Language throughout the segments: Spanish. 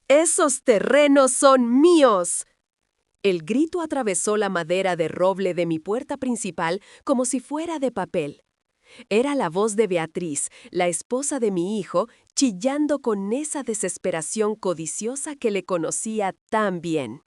¡Esos terrenos son míos! El grito atravesó la madera de roble de mi puerta principal como si fuera de papel. Era la voz de Beatriz, la esposa de mi hijo, chillando con esa desesperación codiciosa que le conocía tan bien.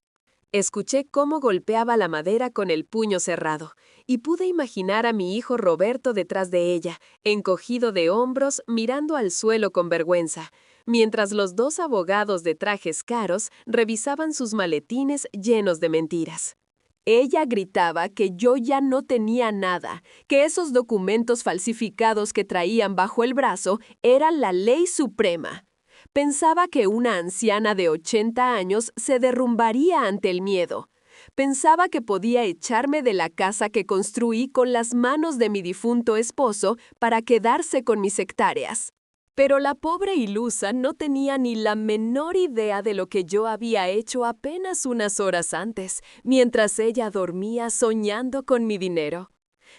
Escuché cómo golpeaba la madera con el puño cerrado, y pude imaginar a mi hijo Roberto detrás de ella, encogido de hombros, mirando al suelo con vergüenza, mientras los dos abogados de trajes caros revisaban sus maletines llenos de mentiras. Ella gritaba que yo ya no tenía nada, que esos documentos falsificados que traían bajo el brazo eran la ley suprema. Pensaba que una anciana de 80 años se derrumbaría ante el miedo. Pensaba que podía echarme de la casa que construí con las manos de mi difunto esposo para quedarse con mis hectáreas. Pero la pobre ilusa no tenía ni la menor idea de lo que yo había hecho apenas unas horas antes, mientras ella dormía soñando con mi dinero.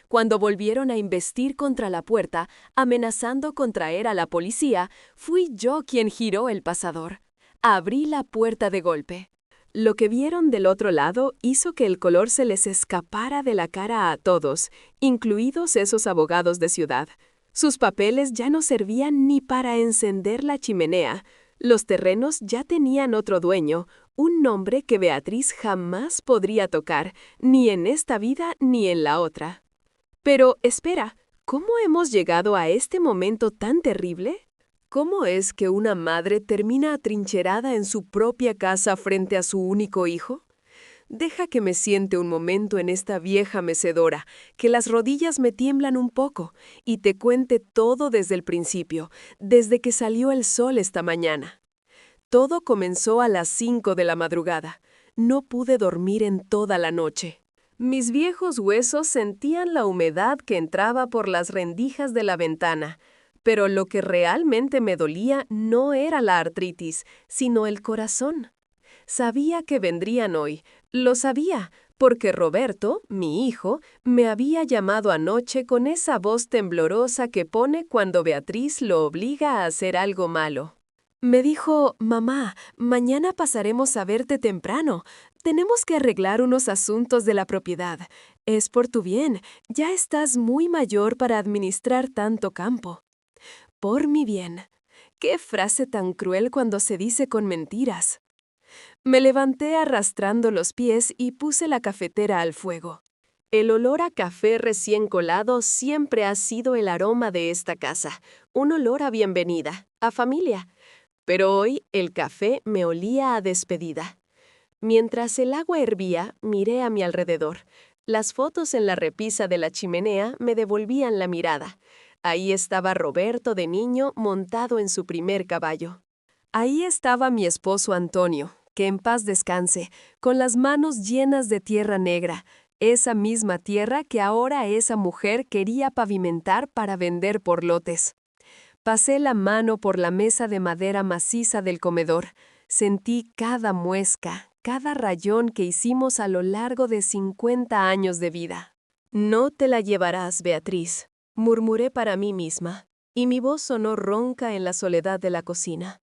Cuando volvieron a embestir contra la puerta, amenazando con traer a la policía, fui yo quien giró el pasador. Abrí la puerta de golpe. Lo que vieron del otro lado hizo que el color se les escapara de la cara a todos, incluidos esos abogados de ciudad. Sus papeles ya no servían ni para encender la chimenea. Los terrenos ya tenían otro dueño, un nombre que Beatriz jamás podría tocar, ni en esta vida ni en la otra. Pero, espera, ¿cómo hemos llegado a este momento tan terrible? ¿Cómo es que una madre termina atrincherada en su propia casa frente a su único hijo? Deja que me siente un momento en esta vieja mecedora, que las rodillas me tiemblan un poco, y te cuente todo desde el principio, desde que salió el sol esta mañana. Todo comenzó a las 5 de la madrugada. No pude dormir en toda la noche. Mis viejos huesos sentían la humedad que entraba por las rendijas de la ventana, pero lo que realmente me dolía no era la artritis, sino el corazón. Sabía que vendrían hoy, lo sabía, porque Roberto, mi hijo, me había llamado anoche con esa voz temblorosa que pone cuando Beatriz lo obliga a hacer algo malo. Me dijo, mamá, mañana pasaremos a verte temprano. Tenemos que arreglar unos asuntos de la propiedad. Es por tu bien, ya estás muy mayor para administrar tanto campo. Por mi bien. Qué frase tan cruel cuando se dice con mentiras. Me levanté arrastrando los pies y puse la cafetera al fuego. El olor a café recién colado siempre ha sido el aroma de esta casa, un olor a bienvenida, a familia. Pero hoy el café me olía a despedida. Mientras el agua hervía, miré a mi alrededor. Las fotos en la repisa de la chimenea me devolvían la mirada. Ahí estaba Roberto de niño montado en su primer caballo. Ahí estaba mi esposo Antonio, que en paz descanse, con las manos llenas de tierra negra, esa misma tierra que ahora esa mujer quería pavimentar para vender por lotes. Pasé la mano por la mesa de madera maciza del comedor. Sentí cada muesca, cada rayón que hicimos a lo largo de 50 años de vida. No te la llevarás, Beatriz, murmuré para mí misma, y mi voz sonó ronca en la soledad de la cocina.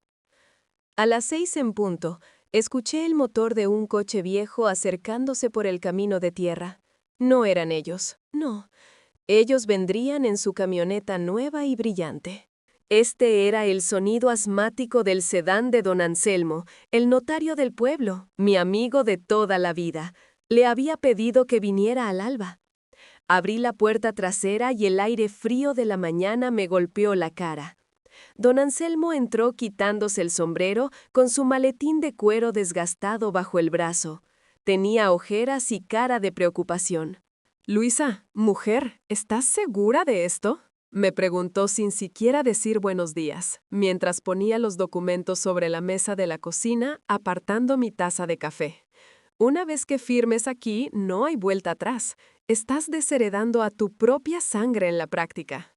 A las 6 en punto, escuché el motor de un coche viejo acercándose por el camino de tierra. No eran ellos, no. Ellos vendrían en su camioneta nueva y brillante. Este era el sonido asmático del sedán de don Anselmo, el notario del pueblo, mi amigo de toda la vida. Le había pedido que viniera al alba. Abrí la puerta trasera y el aire frío de la mañana me golpeó la cara. Don Anselmo entró quitándose el sombrero con su maletín de cuero desgastado bajo el brazo. Tenía ojeras y cara de preocupación. «Luisa, mujer, ¿estás segura de esto?», me preguntó sin siquiera decir buenos días, mientras ponía los documentos sobre la mesa de la cocina, apartando mi taza de café. «Una vez que firmes aquí, no hay vuelta atrás. Estás desheredando a tu propia sangre en la práctica».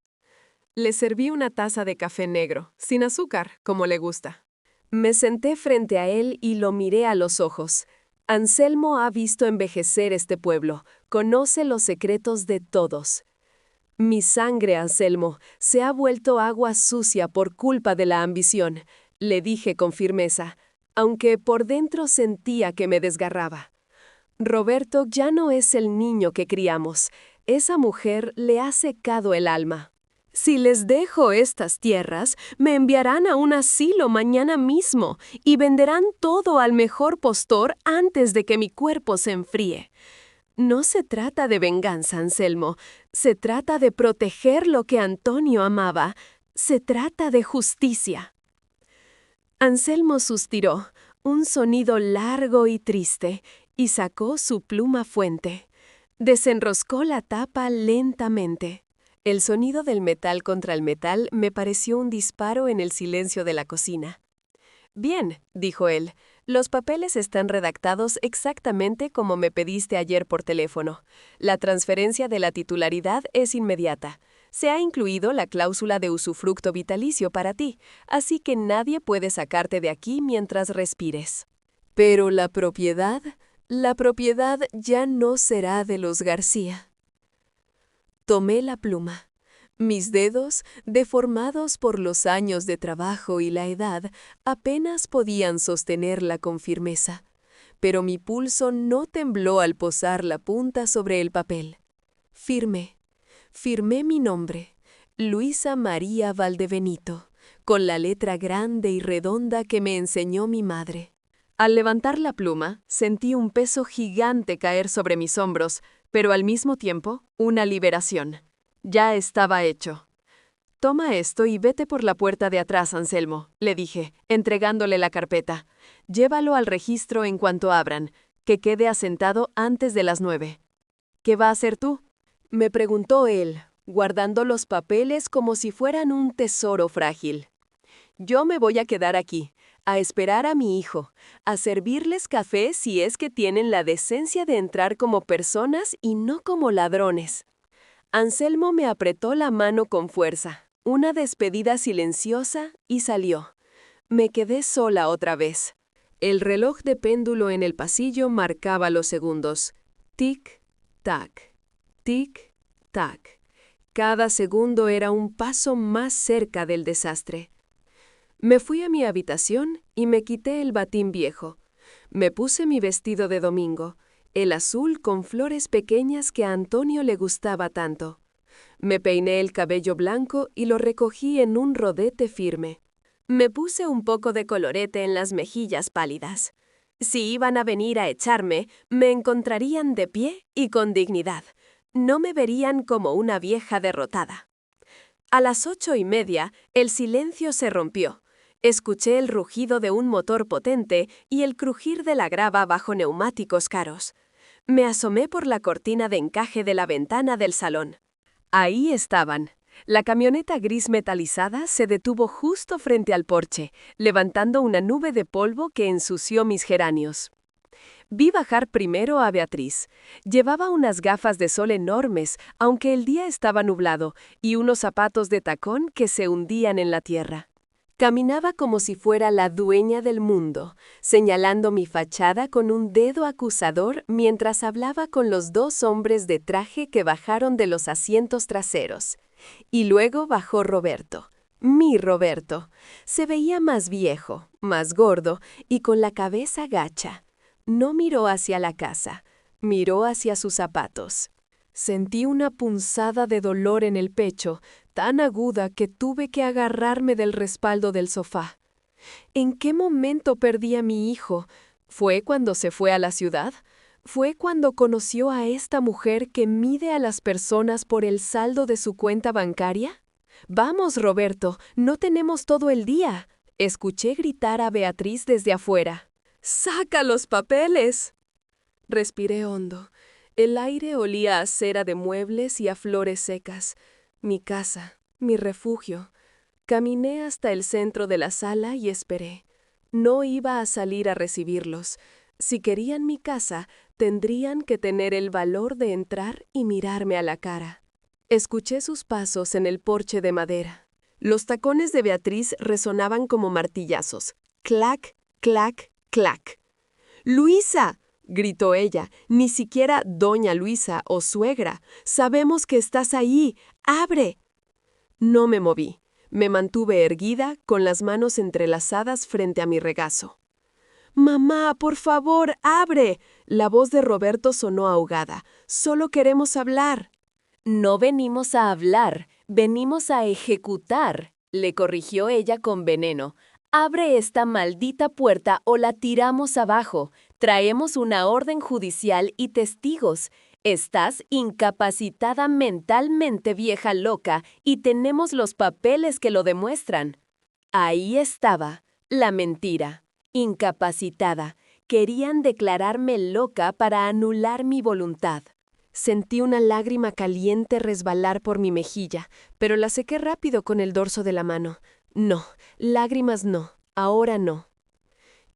Le serví una taza de café negro, sin azúcar, como le gusta. Me senté frente a él y lo miré a los ojos. Anselmo ha visto envejecer este pueblo, conoce los secretos de todos. Mi sangre, Anselmo, se ha vuelto agua sucia por culpa de la ambición, le dije con firmeza. aunque por dentro sentía que me desgarraba. Roberto ya no es el niño que criamos. Esa mujer le ha secado el alma. Si les dejo estas tierras, me enviarán a un asilo mañana mismo y venderán todo al mejor postor antes de que mi cuerpo se enfríe. No se trata de venganza, Anselmo. Se trata de proteger lo que Antonio amaba. Se trata de justicia. Anselmo suspiró, un sonido largo y triste, y sacó su pluma fuente. Desenroscó la tapa lentamente. El sonido del metal contra el metal me pareció un disparo en el silencio de la cocina. «Bien», dijo él, «los papeles están redactados exactamente como me pediste ayer por teléfono. La transferencia de la titularidad es inmediata. Se ha incluido la cláusula de usufructo vitalicio para ti, así que nadie puede sacarte de aquí mientras respires. Pero la propiedad ya no será de los García». Tomé la pluma. Mis dedos, deformados por los años de trabajo y la edad, apenas podían sostenerla con firmeza. Pero mi pulso no tembló al posar la punta sobre el papel. Firmé mi nombre, Luisa María Valdebenito, con la letra grande y redonda que me enseñó mi madre. Al levantar la pluma, sentí un peso gigante caer sobre mis hombros, pero al mismo tiempo, una liberación. Ya estaba hecho. «Toma esto y vete por la puerta de atrás, Anselmo», le dije, entregándole la carpeta. «Llévalo al registro en cuanto abran, que quede asentado antes de las 9. «¿Qué va a hacer tú?», me preguntó él, guardando los papeles como si fueran un tesoro frágil. «Yo me voy a quedar aquí, a esperar a mi hijo, a servirles café si es que tienen la decencia de entrar como personas y no como ladrones». Anselmo me apretó la mano con fuerza, una despedida silenciosa, y salió. Me quedé sola otra vez. El reloj de péndulo en el pasillo marcaba los segundos. Tic-tac, tic-tac. Cada segundo era un paso más cerca del desastre. Me fui a mi habitación y me quité el batín viejo. Me puse mi vestido de domingo, el azul con flores pequeñas que a Antonio le gustaba tanto. Me peiné el cabello blanco y lo recogí en un rodete firme. Me puse un poco de colorete en las mejillas pálidas. Si iban a venir a echarme, me encontrarían de pie y con dignidad. No me verían como una vieja derrotada. A las 8:30, el silencio se rompió. Escuché el rugido de un motor potente y el crujir de la grava bajo neumáticos caros. Me asomé por la cortina de encaje de la ventana del salón. Ahí estaban. La camioneta gris metalizada se detuvo justo frente al porche, levantando una nube de polvo que ensució mis geranios. Vi bajar primero a Beatriz. Llevaba unas gafas de sol enormes, aunque el día estaba nublado, y unos zapatos de tacón que se hundían en la tierra. Caminaba como si fuera la dueña del mundo, señalando mi fachada con un dedo acusador mientras hablaba con los 2 hombres de traje que bajaron de los asientos traseros. Y luego bajó Roberto, mi Roberto. Se veía más viejo, más gordo y con la cabeza gacha. No miró hacia la casa, miró hacia sus zapatos. Sentí una punzada de dolor en el pecho, tan aguda que tuve que agarrarme del respaldo del sofá. ¿En qué momento perdí a mi hijo? ¿Fue cuando se fue a la ciudad? ¿Fue cuando conoció a esta mujer que mide a las personas por el saldo de su cuenta bancaria? «Vamos, Roberto, no tenemos todo el día», escuché gritar a Beatriz desde afuera. «¡Saca los papeles!». Respiré hondo. El aire olía a cera de muebles y a flores secas. Mi casa, mi refugio. Caminé hasta el centro de la sala y esperé. No iba a salir a recibirlos. Si querían mi casa, tendrían que tener el valor de entrar y mirarme a la cara. Escuché sus pasos en el porche de madera. Los tacones de Beatriz resonaban como martillazos. Clac, clac, clac. «¡Luisa!», gritó ella, «ni siquiera doña Luisa o suegra. Sabemos que estás ahí. ¡Abre!». No me moví. Me mantuve erguida, con las manos entrelazadas frente a mi regazo. Mamá, por favor, abre. La voz de Roberto sonó ahogada. Solo queremos hablar. No venimos a hablar, venimos a ejecutar, le corrigió ella con veneno. Abre esta maldita puerta o la tiramos abajo. Traemos una orden judicial y testigos. Estás incapacitada mentalmente, vieja loca, y tenemos los papeles que lo demuestran. Ahí estaba, la mentira. Incapacitada. Querían declararme loca para anular mi voluntad. Sentí una lágrima caliente resbalar por mi mejilla, pero la sequé rápido con el dorso de la mano. No, lágrimas no, ahora no.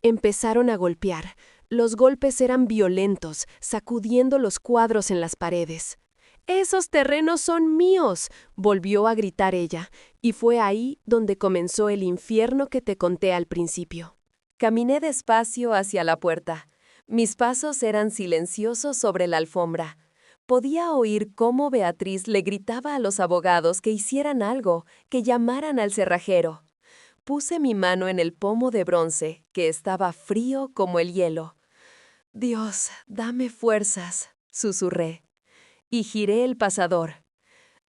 Empezaron a golpear. Los golpes eran violentos, sacudiendo los cuadros en las paredes. «¡Esos terrenos son míos!», volvió a gritar ella, y fue ahí donde comenzó el infierno que te conté al principio. Caminé despacio hacia la puerta. Mis pasos eran silenciosos sobre la alfombra. Podía oír cómo Beatriz le gritaba a los abogados que hicieran algo, que llamaran al cerrajero. Puse mi mano en el pomo de bronce, que estaba frío como el hielo. «Dios, dame fuerzas», susurré. Y giré el pasador.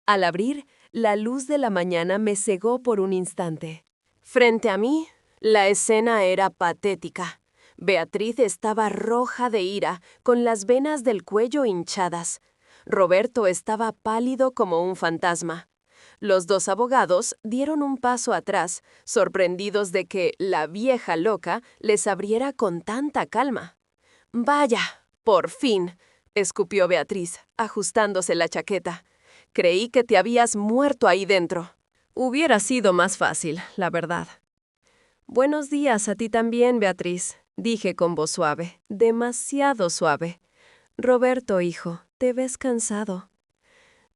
Al abrir, la luz de la mañana me cegó por un instante. Frente a mí, la escena era patética. Beatriz estaba roja de ira, con las venas del cuello hinchadas. Roberto estaba pálido como un fantasma. Los dos abogados dieron un paso atrás, sorprendidos de que la vieja loca les abriera con tanta calma. «Vaya, por fin», escupió Beatriz, ajustándose la chaqueta. «Creí que te habías muerto ahí dentro». Hubiera sido más fácil, la verdad. «Buenos días a ti también, Beatriz», dije con voz suave, demasiado suave. «Roberto, hijo, te ves cansado».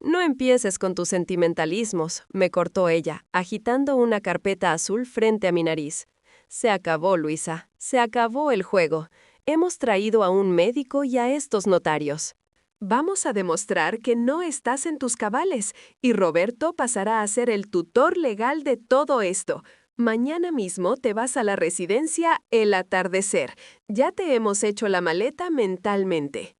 «No empieces con tus sentimentalismos», me cortó ella, agitando una carpeta azul frente a mi nariz. «Se acabó, Luisa, se acabó el juego. Hemos traído a un médico y a estos notarios. Vamos a demostrar que no estás en tus cabales, y Roberto pasará a ser el tutor legal de todo esto. Mañana mismo te vas a la residencia El Atardecer. Ya te hemos hecho la maleta mentalmente».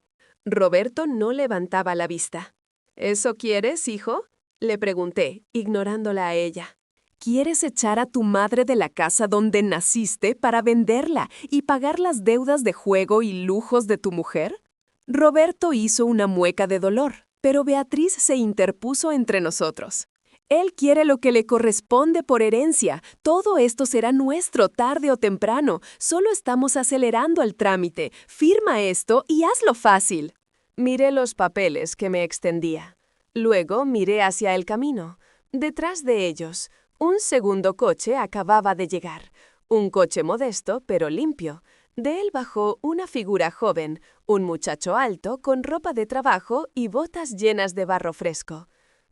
Roberto no levantaba la vista. «¿Eso quieres, hijo?», le pregunté, ignorándola a ella. «¿Quieres echar a tu madre de la casa donde naciste para venderla y pagar las deudas de juego y lujos de tu mujer?». Roberto hizo una mueca de dolor, pero Beatriz se interpuso entre nosotros. «Él quiere lo que le corresponde por herencia. Todo esto será nuestro tarde o temprano. Solo estamos acelerando el trámite. Firma esto y hazlo fácil». Miré los papeles que me extendía. Luego miré hacia el camino. Detrás de ellos, un segundo coche acababa de llegar. Un coche modesto, pero limpio. De él bajó una figura joven, un muchacho alto con ropa de trabajo y botas llenas de barro fresco.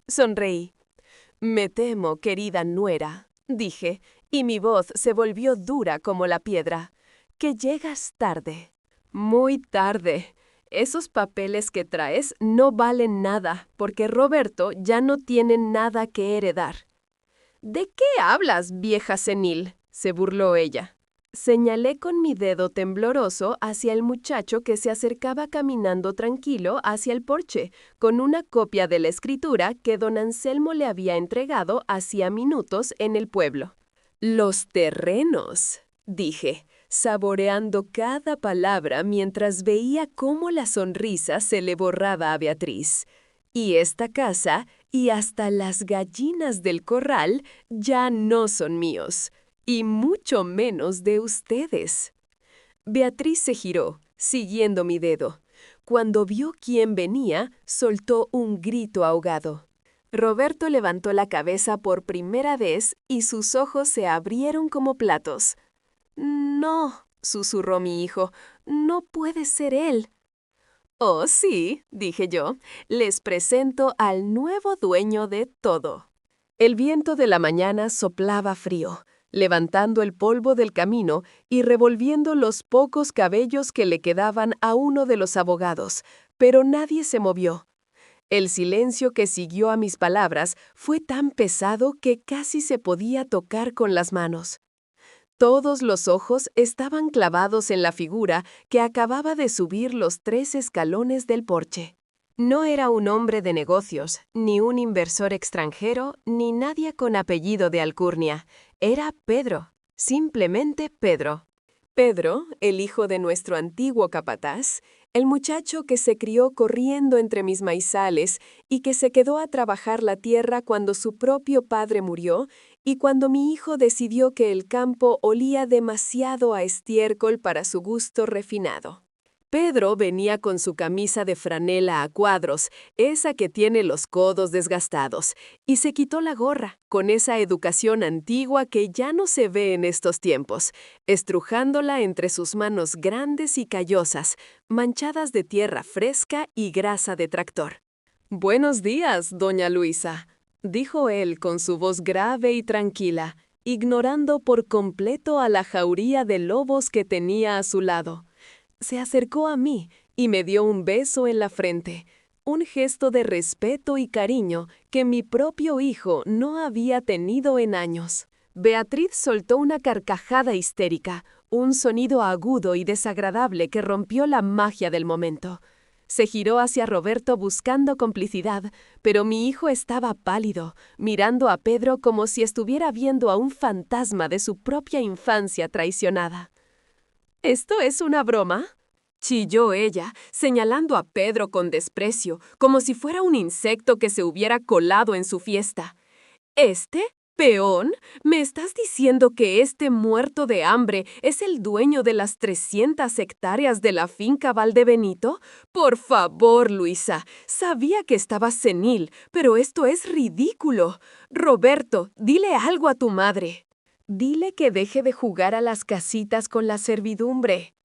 Sonreí. «Me temo, querida nuera», dije, y mi voz se volvió dura como la piedra, «que llegas tarde». «Muy tarde. Esos papeles que traes no valen nada, porque Roberto ya no tiene nada que heredar». «¿De qué hablas, vieja senil?», se burló ella. Señalé con mi dedo tembloroso hacia el muchacho que se acercaba caminando tranquilo hacia el porche, con una copia de la escritura que don Anselmo le había entregado hacía minutos en el pueblo. «Los terrenos», dije, saboreando cada palabra mientras veía cómo la sonrisa se le borraba a Beatriz. «Y esta casa, y hasta las gallinas del corral, ya no son míos. Y mucho menos de ustedes». Beatriz se giró, siguiendo mi dedo. Cuando vio quién venía, soltó un grito ahogado. Roberto levantó la cabeza por primera vez y sus ojos se abrieron como platos. «No», susurró mi hijo, «no puede ser él». «Oh, sí», dije yo, «les presento al nuevo dueño de todo». El viento de la mañana soplaba frío, levantando el polvo del camino y revolviendo los pocos cabellos que le quedaban a uno de los abogados, pero nadie se movió. El silencio que siguió a mis palabras fue tan pesado que casi se podía tocar con las manos. Todos los ojos estaban clavados en la figura que acababa de subir los 3 escalones del porche. No era un hombre de negocios, ni un inversor extranjero, ni nadie con apellido de alcurnia. Era Pedro, simplemente Pedro. Pedro, el hijo de nuestro antiguo capataz, el muchacho que se crió corriendo entre mis maizales y que se quedó a trabajar la tierra cuando su propio padre murió y cuando mi hijo decidió que el campo olía demasiado a estiércol para su gusto refinado. Pedro venía con su camisa de franela a cuadros, esa que tiene los codos desgastados, y se quitó la gorra, con esa educación antigua que ya no se ve en estos tiempos, estrujándola entre sus manos grandes y callosas, manchadas de tierra fresca y grasa de tractor. «Buenos días, doña Luisa», dijo él con su voz grave y tranquila, ignorando por completo a la jauría de lobos que tenía a su lado. Se acercó a mí y me dio un beso en la frente, un gesto de respeto y cariño que mi propio hijo no había tenido en años. Beatriz soltó una carcajada histérica, un sonido agudo y desagradable que rompió la magia del momento. Se giró hacia Roberto buscando complicidad, pero mi hijo estaba pálido, mirando a Pedro como si estuviera viendo a un fantasma de su propia infancia traicionada. «¿Esto es una broma?», chilló ella, señalando a Pedro con desprecio, como si fuera un insecto que se hubiera colado en su fiesta. «¿Este? ¿Peón? ¿Me estás diciendo que este muerto de hambre es el dueño de las 300 hectáreas de la finca Valdebenito? Por favor, Luisa, sabía que estabas senil, pero esto es ridículo. Roberto, dile algo a tu madre. Dile que deje de jugar a las casitas con la servidumbre».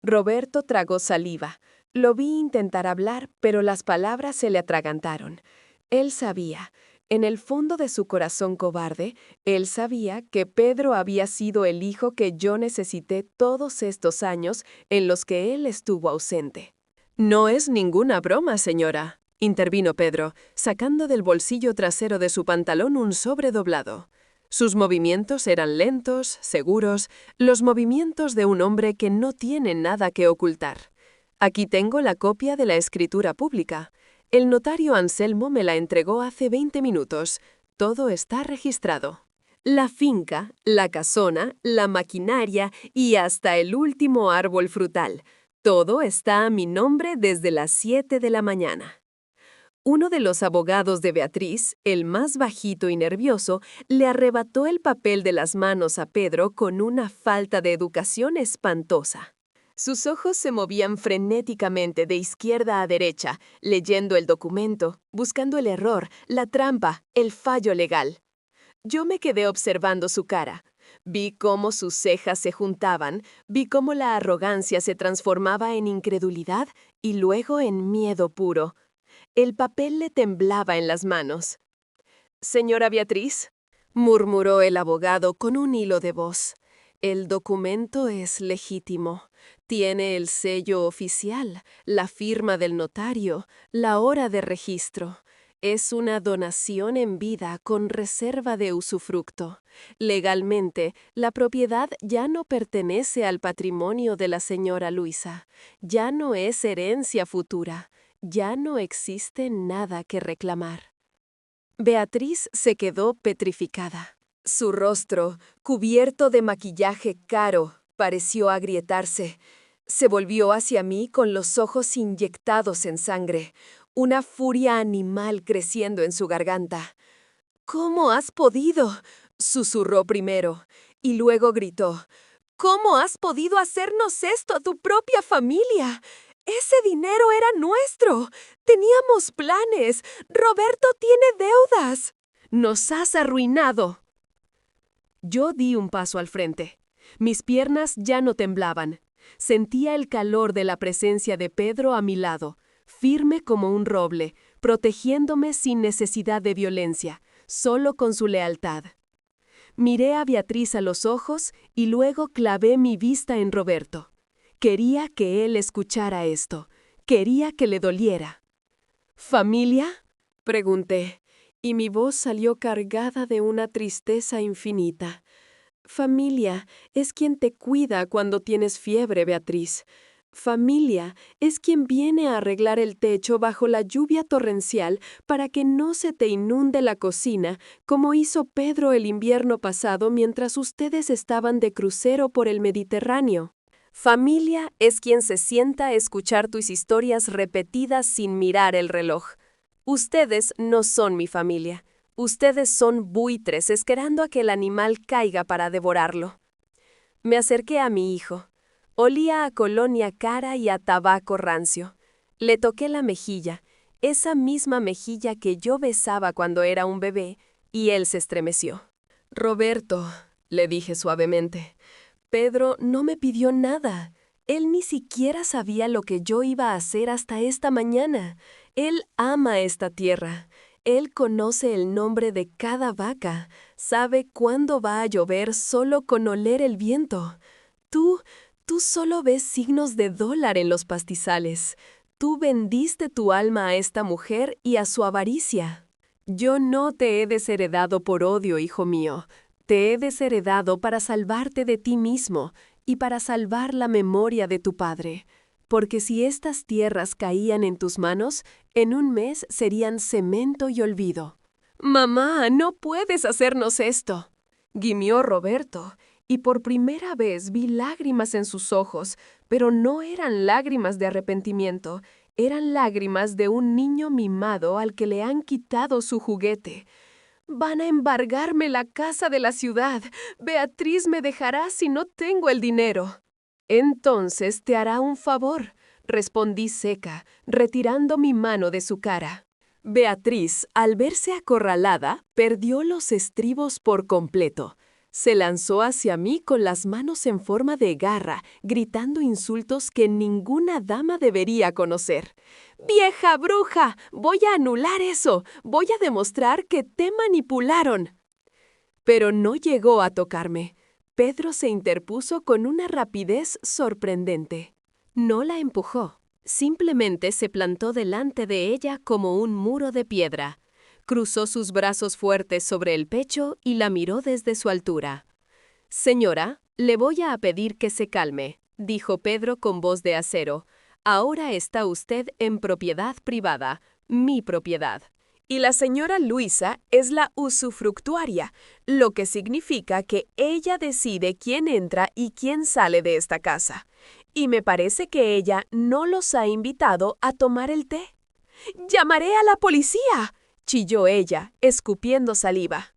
Roberto tragó saliva. Lo vi intentar hablar, pero las palabras se le atragantaron. Él sabía, en el fondo de su corazón cobarde, él sabía que Pedro había sido el hijo que yo necesité todos estos años en los que él estuvo ausente. «No es ninguna broma, señora», intervino Pedro, sacando del bolsillo trasero de su pantalón un sobre doblado. Sus movimientos eran lentos, seguros, los movimientos de un hombre que no tiene nada que ocultar. Aquí tengo la copia de la escritura pública. El notario Anselmo me la entregó hace 20 minutos. Todo está registrado. La finca, la casona, la maquinaria y hasta el último árbol frutal. Todo está a mi nombre desde las 7 de la mañana. Uno de los abogados de Beatriz, el más bajito y nervioso, le arrebató el papel de las manos a Pedro con una falta de educación espantosa. Sus ojos se movían frenéticamente de izquierda a derecha, leyendo el documento, buscando el error, la trampa, el fallo legal. Yo me quedé observando su cara. Vi cómo sus cejas se juntaban, vi cómo la arrogancia se transformaba en incredulidad y luego en miedo puro. El papel le temblaba en las manos. «Señora Beatriz», murmuró el abogado con un hilo de voz, «el documento es legítimo. Tiene el sello oficial, la firma del notario, la hora de registro. Es una donación en vida con reserva de usufructo. Legalmente, la propiedad ya no pertenece al patrimonio de la señora Luisa. Ya no es herencia futura. Ya no existe nada que reclamar». Beatriz se quedó petrificada. Su rostro, cubierto de maquillaje caro, pareció agrietarse. Se volvió hacia mí con los ojos inyectados en sangre, una furia animal creciendo en su garganta. «¿Cómo has podido?», susurró primero, y luego gritó. «¿Cómo has podido hacernos esto a tu propia familia? Ese dinero era nuestro. Teníamos planes. Roberto tiene deudas. Nos has arruinado». Yo di un paso al frente. Mis piernas ya no temblaban. Sentía el calor de la presencia de Pedro a mi lado, firme como un roble, protegiéndome sin necesidad de violencia, solo con su lealtad. Miré a Beatriz a los ojos y luego clavé mi vista en Roberto. Quería que él escuchara esto. Quería que le doliera. «¿Familia?», pregunté, y mi voz salió cargada de una tristeza infinita. Familia es quien te cuida cuando tienes fiebre, Beatriz. Familia es quien viene a arreglar el techo bajo la lluvia torrencial para que no se te inunde la cocina, como hizo Pedro el invierno pasado mientras ustedes estaban de crucero por el Mediterráneo. Familia es quien se sienta a escuchar tus historias repetidas sin mirar el reloj. Ustedes no son mi familia. Ustedes son buitres esperando a que el animal caiga para devorarlo. Me acerqué a mi hijo. Olía a colonia cara y a tabaco rancio. Le toqué la mejilla, esa misma mejilla que yo besaba cuando era un bebé, y él se estremeció. Roberto, le dije suavemente, Pedro no me pidió nada. Él ni siquiera sabía lo que yo iba a hacer hasta esta mañana. Él ama esta tierra. Él conoce el nombre de cada vaca. Sabe cuándo va a llover solo con oler el viento. Tú solo ves signos de dólar en los pastizales. Tú vendiste tu alma a esta mujer y a su avaricia. Yo no te he desheredado por odio, hijo mío. Te he desheredado para salvarte de ti mismo y para salvar la memoria de tu padre. Porque si estas tierras caían en tus manos, en un mes serían cemento y olvido. Mamá, no puedes hacernos esto, gimió Roberto, y por primera vez vi lágrimas en sus ojos, pero no eran lágrimas de arrepentimiento, eran lágrimas de un niño mimado al que le han quitado su juguete. Van a embargarme la casa de la ciudad. Beatriz me dejará si no tengo el dinero. Entonces te hará un favor, respondí seca, retirando mi mano de su cara. Beatriz, al verse acorralada, perdió los estribos por completo. Se lanzó hacia mí con las manos en forma de garra, gritando insultos que ninguna dama debería conocer. ¡Vieja bruja! ¡Voy a anular eso! ¡Voy a demostrar que te manipularon! Pero no llegó a tocarme. Pedro se interpuso con una rapidez sorprendente. No la empujó. Simplemente se plantó delante de ella como un muro de piedra. Cruzó sus brazos fuertes sobre el pecho y la miró desde su altura. «Señora, le voy a pedir que se calme», dijo Pedro con voz de acero. «Ahora está usted en propiedad privada, mi propiedad. Y la señora Luisa es la usufructuaria, lo que significa que ella decide quién entra y quién sale de esta casa. Y me parece que ella no los ha invitado a tomar el té». «¡Llamaré a la policía!», chilló ella, escupiendo saliva.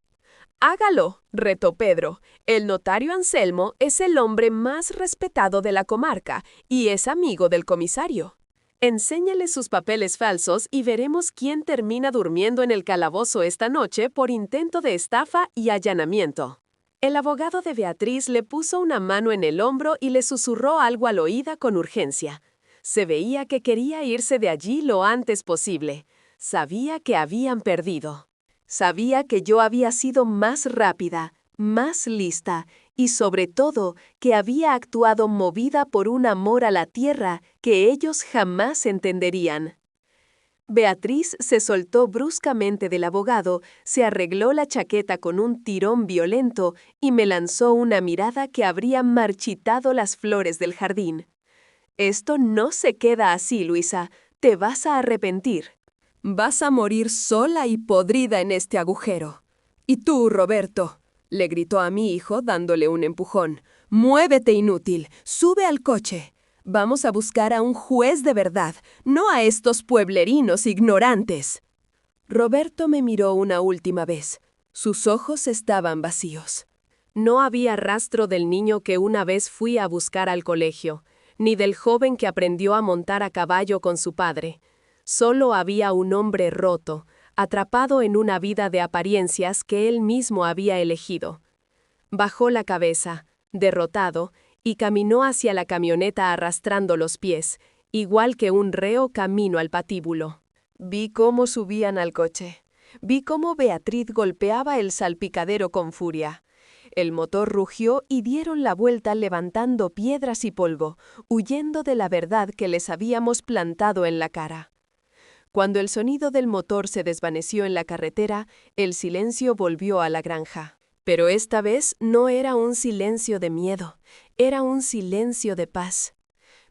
«Hágalo», retó Pedro. «El notario Anselmo es el hombre más respetado de la comarca y es amigo del comisario. Enséñale sus papeles falsos y veremos quién termina durmiendo en el calabozo esta noche por intento de estafa y allanamiento». El abogado de Beatriz le puso una mano en el hombro y le susurró algo al oído con urgencia. Se veía que quería irse de allí lo antes posible. Sabía que habían perdido. Sabía que yo había sido más rápida, más lista y sobre todo que había actuado movida por un amor a la tierra que ellos jamás entenderían. Beatriz se soltó bruscamente del abogado, se arregló la chaqueta con un tirón violento y me lanzó una mirada que habría marchitado las flores del jardín. «Esto no se queda así, Luisa. Te vas a arrepentir. Vas a morir sola y podrida en este agujero. Y tú, Roberto», le gritó a mi hijo dándole un empujón, «muévete, inútil, sube al coche. Vamos a buscar a un juez de verdad, no a estos pueblerinos ignorantes». Roberto me miró una última vez. Sus ojos estaban vacíos. No había rastro del niño que una vez fui a buscar al colegio, ni del joven que aprendió a montar a caballo con su padre. Solo había un hombre roto, atrapado en una vida de apariencias que él mismo había elegido. Bajó la cabeza, derrotado, y caminó hacia la camioneta arrastrando los pies, igual que un reo camino al patíbulo. Vi cómo subían al coche. Vi cómo Beatriz golpeaba el salpicadero con furia. El motor rugió y dieron la vuelta levantando piedras y polvo, huyendo de la verdad que les habíamos plantado en la cara. Cuando el sonido del motor se desvaneció en la carretera, el silencio volvió a la granja. Pero esta vez no era un silencio de miedo, era un silencio de paz.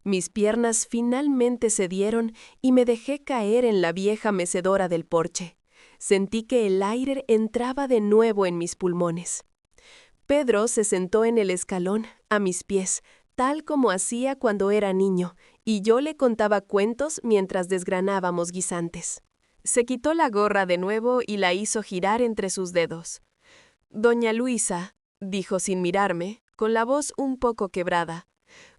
Mis piernas finalmente cedieron y me dejé caer en la vieja mecedora del porche. Sentí que el aire entraba de nuevo en mis pulmones. Pedro se sentó en el escalón, a mis pies, tal como hacía cuando era niño, y yo le contaba cuentos mientras desgranábamos guisantes. Se quitó la gorra de nuevo y la hizo girar entre sus dedos. «Doña Luisa», dijo sin mirarme, con la voz un poco quebrada,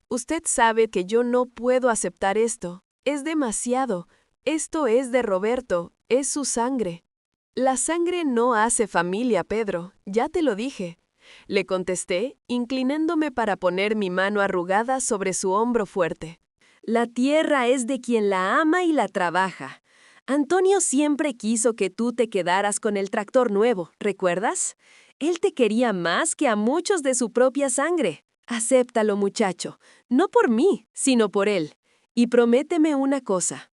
«usted sabe que yo no puedo aceptar esto. Es demasiado. Esto es de Roberto, es su sangre». «La sangre no hace familia, Pedro, ya te lo dije», le contesté, inclinándome para poner mi mano arrugada sobre su hombro fuerte. «La tierra es de quien la ama y la trabaja. Antonio siempre quiso que tú te quedaras con el tractor nuevo, ¿recuerdas? Él te quería más que a muchos de su propia sangre. Acéptalo, muchacho, no por mí, sino por él. Y prométeme una cosa».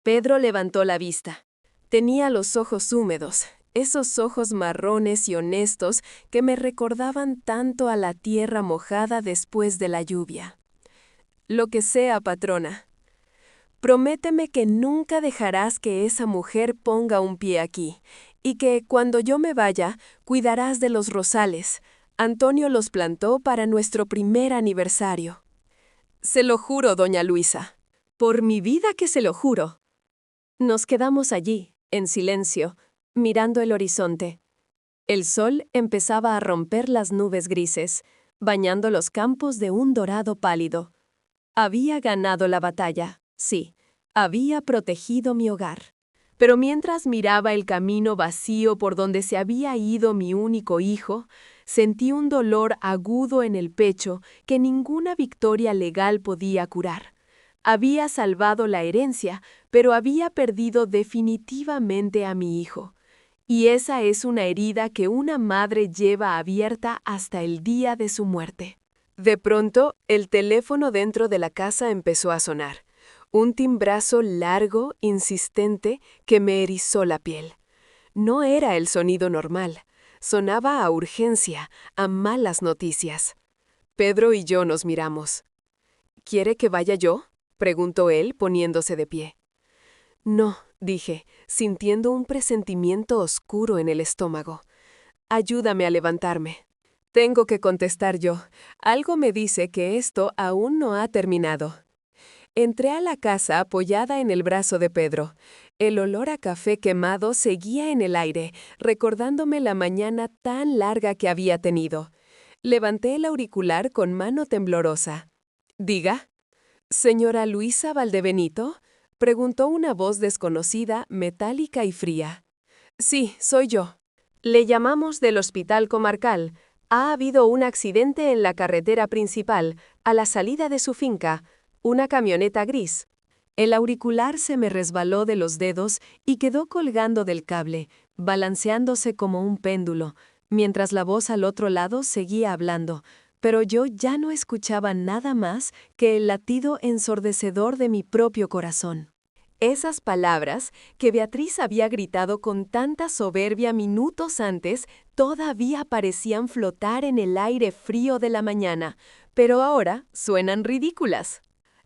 Pedro levantó la vista. Tenía los ojos húmedos, esos ojos marrones y honestos que me recordaban tanto a la tierra mojada después de la lluvia. «Lo que sea, patrona. Prométeme que nunca dejarás que esa mujer ponga un pie aquí, y que, cuando yo me vaya, cuidarás de los rosales. Antonio los plantó para nuestro primer aniversario». «Se lo juro, doña Luisa. Por mi vida que se lo juro». Nos quedamos allí, en silencio, mirando el horizonte. El sol empezaba a romper las nubes grises, bañando los campos de un dorado pálido. Había ganado la batalla, sí, había protegido mi hogar. Pero mientras miraba el camino vacío por donde se había ido mi único hijo, sentí un dolor agudo en el pecho que ninguna victoria legal podía curar. Había salvado la herencia, pero había perdido definitivamente a mi hijo. Y esa es una herida que una madre lleva abierta hasta el día de su muerte. De pronto, el teléfono dentro de la casa empezó a sonar. Un timbrazo largo, insistente, que me erizó la piel. No era el sonido normal. Sonaba a urgencia, a malas noticias. Pedro y yo nos miramos. «¿Quiere que vaya yo?», preguntó él, poniéndose de pie. «No», dije, sintiendo un presentimiento oscuro en el estómago. «Ayúdame a levantarme». Tengo que contestar yo. Algo me dice que esto aún no ha terminado. Entré a la casa apoyada en el brazo de Pedro. El olor a café quemado seguía en el aire, recordándome la mañana tan larga que había tenido. Levanté el auricular con mano temblorosa. «Diga». «¿Señora Luisa Valdebenito?», preguntó una voz desconocida, metálica y fría. «Sí, soy yo. Le llamamos del Hospital Comarcal. Ha habido un accidente en la carretera principal, a la salida de su finca, una camioneta gris». El auricular se me resbaló de los dedos y quedó colgando del cable, balanceándose como un péndulo, mientras la voz al otro lado seguía hablando, pero yo ya no escuchaba nada más que el latido ensordecedor de mi propio corazón. Esas palabras, que Beatriz había gritado con tanta soberbia minutos antes, todavía parecían flotar en el aire frío de la mañana, pero ahora suenan ridículas.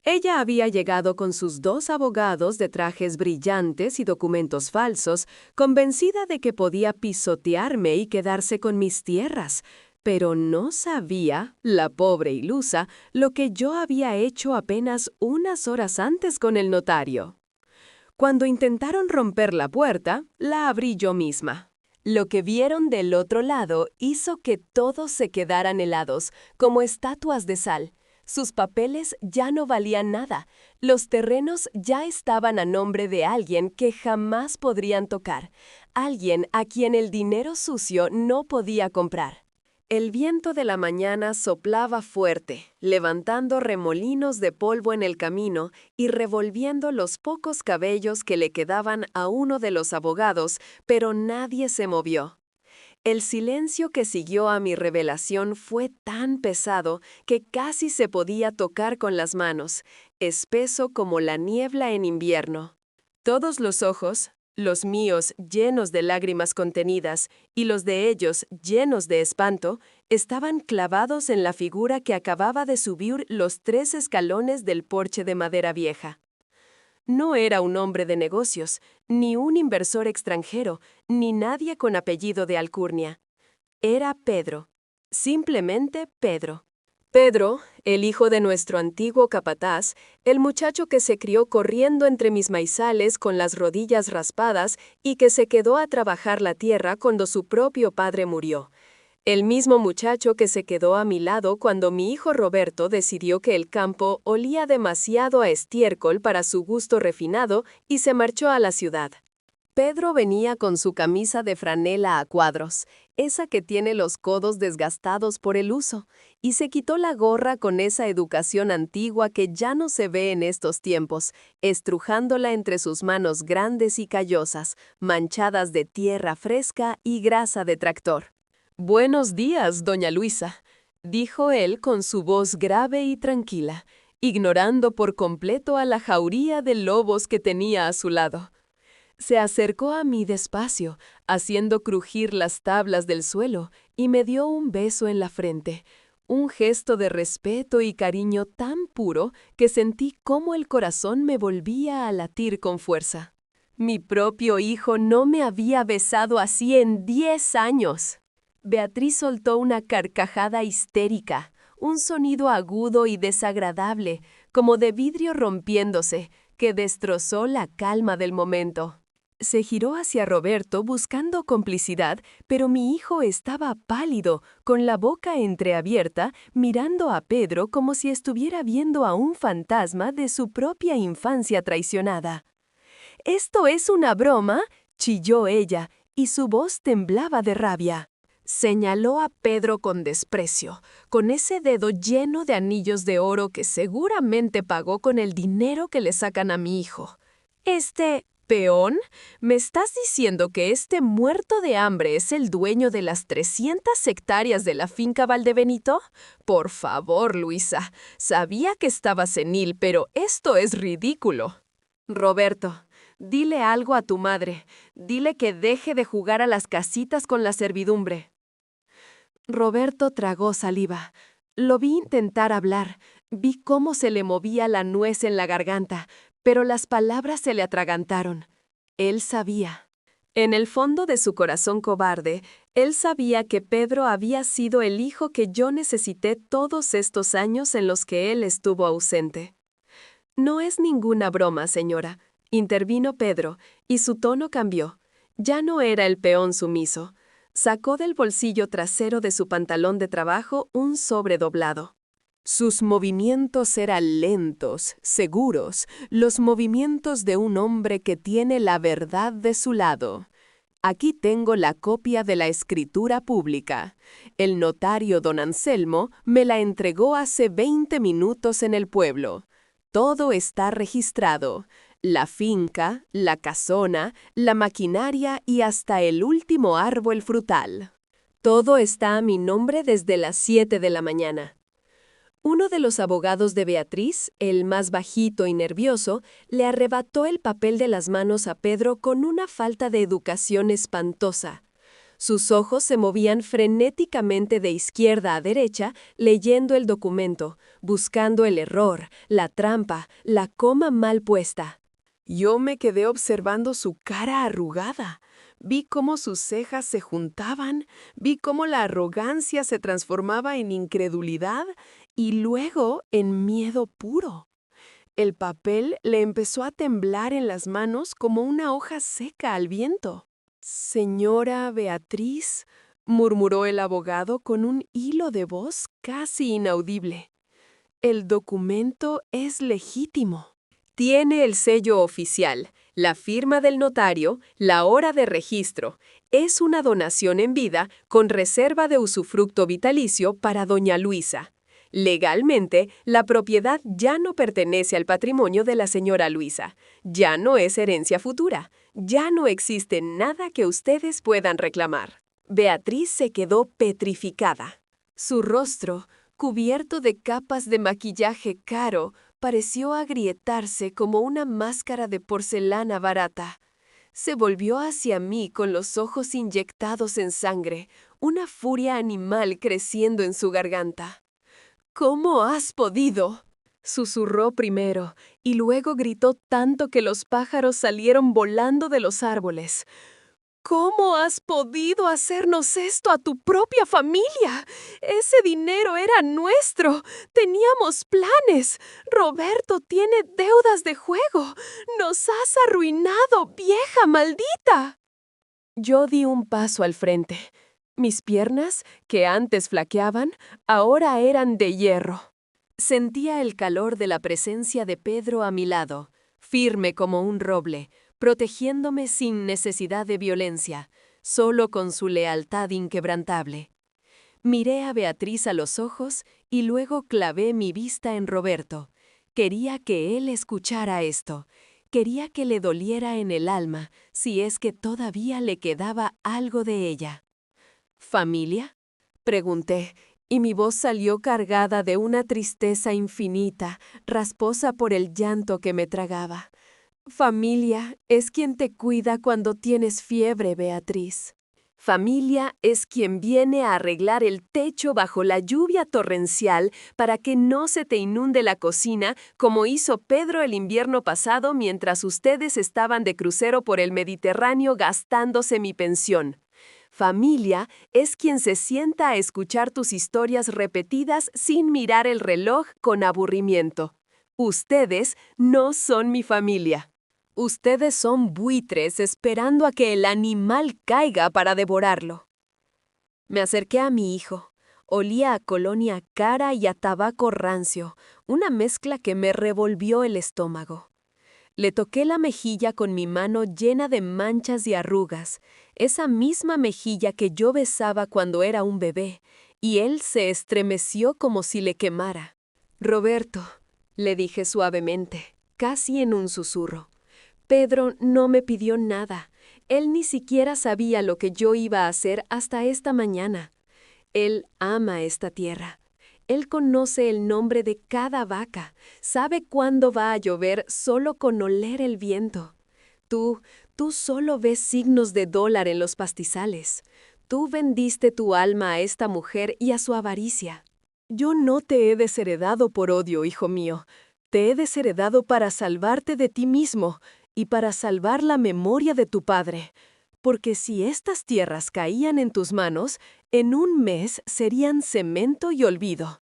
Ella había llegado con sus 2 abogados de trajes brillantes y documentos falsos, convencida de que podía pisotearme y quedarse con mis tierras, pero no sabía, la pobre ilusa, lo que yo había hecho apenas unas horas antes con el notario. Cuando intentaron romper la puerta, la abrí yo misma. Lo que vieron del otro lado hizo que todos se quedaran helados, como estatuas de sal. Sus papeles ya no valían nada. Los terrenos ya estaban a nombre de alguien que jamás podrían tocar, alguien a quien el dinero sucio no podía comprar. El viento de la mañana soplaba fuerte, levantando remolinos de polvo en el camino y revolviendo los pocos cabellos que le quedaban a uno de los abogados, pero nadie se movió. El silencio que siguió a mi revelación fue tan pesado que casi se podía tocar con las manos, espeso como la niebla en invierno. Todos los ojos, Los míos, llenos de lágrimas contenidas, y los de ellos, llenos de espanto, estaban clavados en la figura que acababa de subir los 3 escalones del porche de madera vieja. No era un hombre de negocios, ni un inversor extranjero, ni nadie con apellido de alcurnia. Era Pedro, simplemente Pedro. Pedro, el hijo de nuestro antiguo capataz, el muchacho que se crió corriendo entre mis maizales con las rodillas raspadas y que se quedó a trabajar la tierra cuando su propio padre murió. El mismo muchacho que se quedó a mi lado cuando mi hijo Roberto decidió que el campo olía demasiado a estiércol para su gusto refinado y se marchó a la ciudad. Pedro venía con su camisa de franela a cuadros, esa que tiene los codos desgastados por el uso, y se quitó la gorra con esa educación antigua que ya no se ve en estos tiempos, estrujándola entre sus manos grandes y callosas, manchadas de tierra fresca y grasa de tractor. «Buenos días, doña Luisa», dijo él con su voz grave y tranquila, ignorando por completo a la jauría de lobos que tenía a su lado. Se acercó a mí despacio, haciendo crujir las tablas del suelo, y me dio un beso en la frente, un gesto de respeto y cariño tan puro que sentí cómo el corazón me volvía a latir con fuerza. Mi propio hijo no me había besado así en 10 años. Beatriz soltó una carcajada histérica, un sonido agudo y desagradable, como de vidrio rompiéndose, que destrozó la calma del momento. Se giró hacia Roberto buscando complicidad, pero mi hijo estaba pálido, con la boca entreabierta, mirando a Pedro como si estuviera viendo a un fantasma de su propia infancia traicionada. «¿Esto es una broma?», chilló ella, y su voz temblaba de rabia. Señaló a Pedro con desprecio, con ese dedo lleno de anillos de oro que seguramente pagó con el dinero que le sacan a mi hijo. «¿Peón? ¿Me estás diciendo que este muerto de hambre es el dueño de las 300 hectáreas de la finca Valdebenito? Por favor, Luisa, sabía que estaba senil, pero esto es ridículo». «Roberto, dile algo a tu madre. Dile que deje de jugar a las casitas con la servidumbre». Roberto tragó saliva. Lo vi intentar hablar. Vi cómo se le movía la nuez en la garganta, pero las palabras se le atragantaron. Él sabía. En el fondo de su corazón cobarde, él sabía que Pedro había sido el hijo que yo necesité todos estos años en los que él estuvo ausente. «No es ninguna broma, señora», intervino Pedro, y su tono cambió. Ya no era el peón sumiso. Sacó del bolsillo trasero de su pantalón de trabajo un sobre doblado. Sus movimientos eran lentos, seguros, los movimientos de un hombre que tiene la verdad de su lado. Aquí tengo la copia de la escritura pública. El notario don Anselmo me la entregó hace 20 minutos en el pueblo. Todo está registrado. La finca, la casona, la maquinaria y hasta el último árbol frutal. Todo está a mi nombre desde las 7 de la mañana. Uno de los abogados de Beatriz, el más bajito y nervioso, le arrebató el papel de las manos a Pedro con una falta de educación espantosa. Sus ojos se movían frenéticamente de izquierda a derecha, leyendo el documento, buscando el error, la trampa, la coma mal puesta. Yo me quedé observando su cara arrugada. Vi cómo sus cejas se juntaban, vi cómo la arrogancia se transformaba en incredulidad y luego en miedo puro. El papel le empezó a temblar en las manos como una hoja seca al viento. «Señora Beatriz», murmuró el abogado con un hilo de voz casi inaudible. «El documento es legítimo. Tiene el sello oficial, la firma del notario, la hora de registro. Es una donación en vida con reserva de usufructo vitalicio para doña Luisa. Legalmente, la propiedad ya no pertenece al patrimonio de la señora Luisa. Ya no es herencia futura. Ya no existe nada que ustedes puedan reclamar». Beatriz se quedó petrificada. Su rostro, cubierto de capas de maquillaje caro, pareció agrietarse como una máscara de porcelana barata. Se volvió hacia mí con los ojos inyectados en sangre, una furia animal creciendo en su garganta. ¿Cómo has podido? Susurró primero, y luego gritó tanto que los pájaros salieron volando de los árboles. ¿Cómo has podido hacernos esto a tu propia familia? Ese dinero era nuestro. Teníamos planes. Roberto tiene deudas de juego. Nos has arruinado, vieja maldita. Yo di un paso al frente. Mis piernas, que antes flaqueaban, ahora eran de hierro. Sentía el calor de la presencia de Pedro a mi lado, firme como un roble, protegiéndome sin necesidad de violencia, solo con su lealtad inquebrantable. Miré a Beatriz a los ojos y luego clavé mi vista en Roberto. Quería que él escuchara esto. Quería que le doliera en el alma, si es que todavía le quedaba algo de ella. ¿Familia? Pregunté, y mi voz salió cargada de una tristeza infinita, rasposa por el llanto que me tragaba. Familia es quien te cuida cuando tienes fiebre, Beatriz. Familia es quien viene a arreglar el techo bajo la lluvia torrencial para que no se te inunde la cocina, como hizo Pedro el invierno pasado mientras ustedes estaban de crucero por el Mediterráneo gastándose mi pensión. Familia es quien se sienta a escuchar tus historias repetidas sin mirar el reloj con aburrimiento. Ustedes no son mi familia. Ustedes son buitres esperando a que el animal caiga para devorarlo. Me acerqué a mi hijo. Olía a colonia cara y a tabaco rancio, una mezcla que me revolvió el estómago. Le toqué la mejilla con mi mano llena de manchas y arrugas, esa misma mejilla que yo besaba cuando era un bebé, y él se estremeció como si le quemara. Roberto, le dije suavemente, casi en un susurro. Pedro no me pidió nada. Él ni siquiera sabía lo que yo iba a hacer hasta esta mañana. Él ama esta tierra. Él conoce el nombre de cada vaca, sabe cuándo va a llover solo con oler el viento. Tú solo ves signos de dólar en los pastizales. Tú vendiste tu alma a esta mujer y a su avaricia. Yo no te he desheredado por odio, hijo mío. Te he desheredado para salvarte de ti mismo y para salvar la memoria de tu padre. Porque si estas tierras caían en tus manos, en un mes serían cemento y olvido.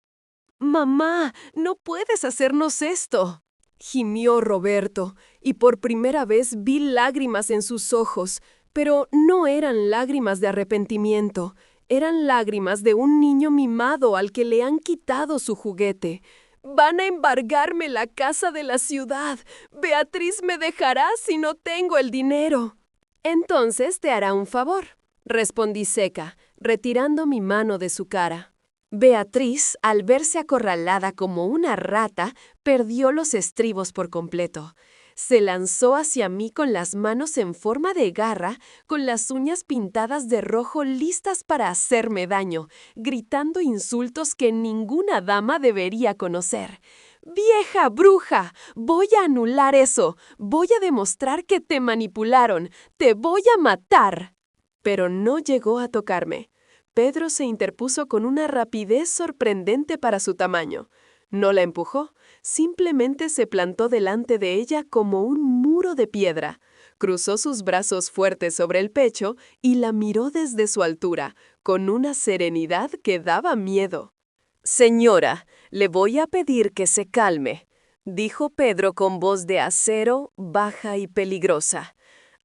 «Mamá, no puedes hacernos esto», gimió Roberto, y por primera vez vi lágrimas en sus ojos, pero no eran lágrimas de arrepentimiento, eran lágrimas de un niño mimado al que le han quitado su juguete. «Van a embargarme la casa de la ciudad. Beatriz me dejará si no tengo el dinero». «Entonces te hará un favor», respondí seca, retirando mi mano de su cara. Beatriz, al verse acorralada como una rata, perdió los estribos por completo. Se lanzó hacia mí con las manos en forma de garra, con las uñas pintadas de rojo listas para hacerme daño, gritando insultos que ninguna dama debería conocer. «¡Vieja bruja! Voy a anular eso. Voy a demostrar que te manipularon. Te voy a matar». Pero no llegó a tocarme. Pedro se interpuso con una rapidez sorprendente para su tamaño. No la empujó, simplemente se plantó delante de ella como un muro de piedra. Cruzó sus brazos fuertes sobre el pecho y la miró desde su altura, con una serenidad que daba miedo. «Señora, le voy a pedir que se calme», dijo Pedro con voz de acero, baja y peligrosa.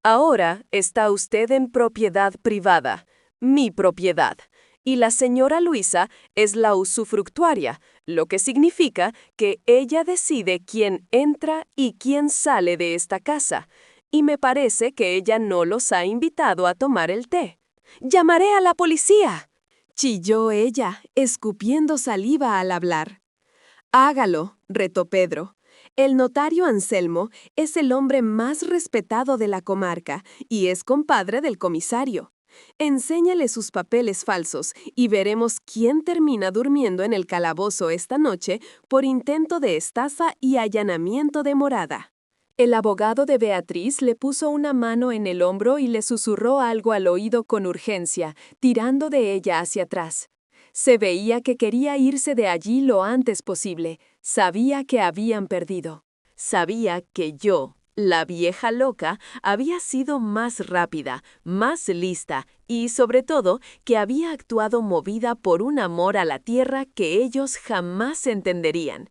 «Ahora está usted en propiedad privada, mi propiedad, y la señora Luisa es la usufructuaria, lo que significa que ella decide quién entra y quién sale de esta casa, y me parece que ella no los ha invitado a tomar el té. ¡Llamaré a la policía!», chilló ella, escupiendo saliva al hablar. «Hágalo», retó Pedro. «El notario Anselmo es el hombre más respetado de la comarca y es compadre del comisario. Enséñale sus papeles falsos y veremos quién termina durmiendo en el calabozo esta noche por intento de estafa y allanamiento de morada». El abogado de Beatriz le puso una mano en el hombro y le susurró algo al oído con urgencia, tirando de ella hacia atrás. Se veía que quería irse de allí lo antes posible. Sabía que habían perdido. Sabía que yo, la vieja loca, había sido más rápida, más lista y, sobre todo, que había actuado movida por un amor a la tierra que ellos jamás entenderían.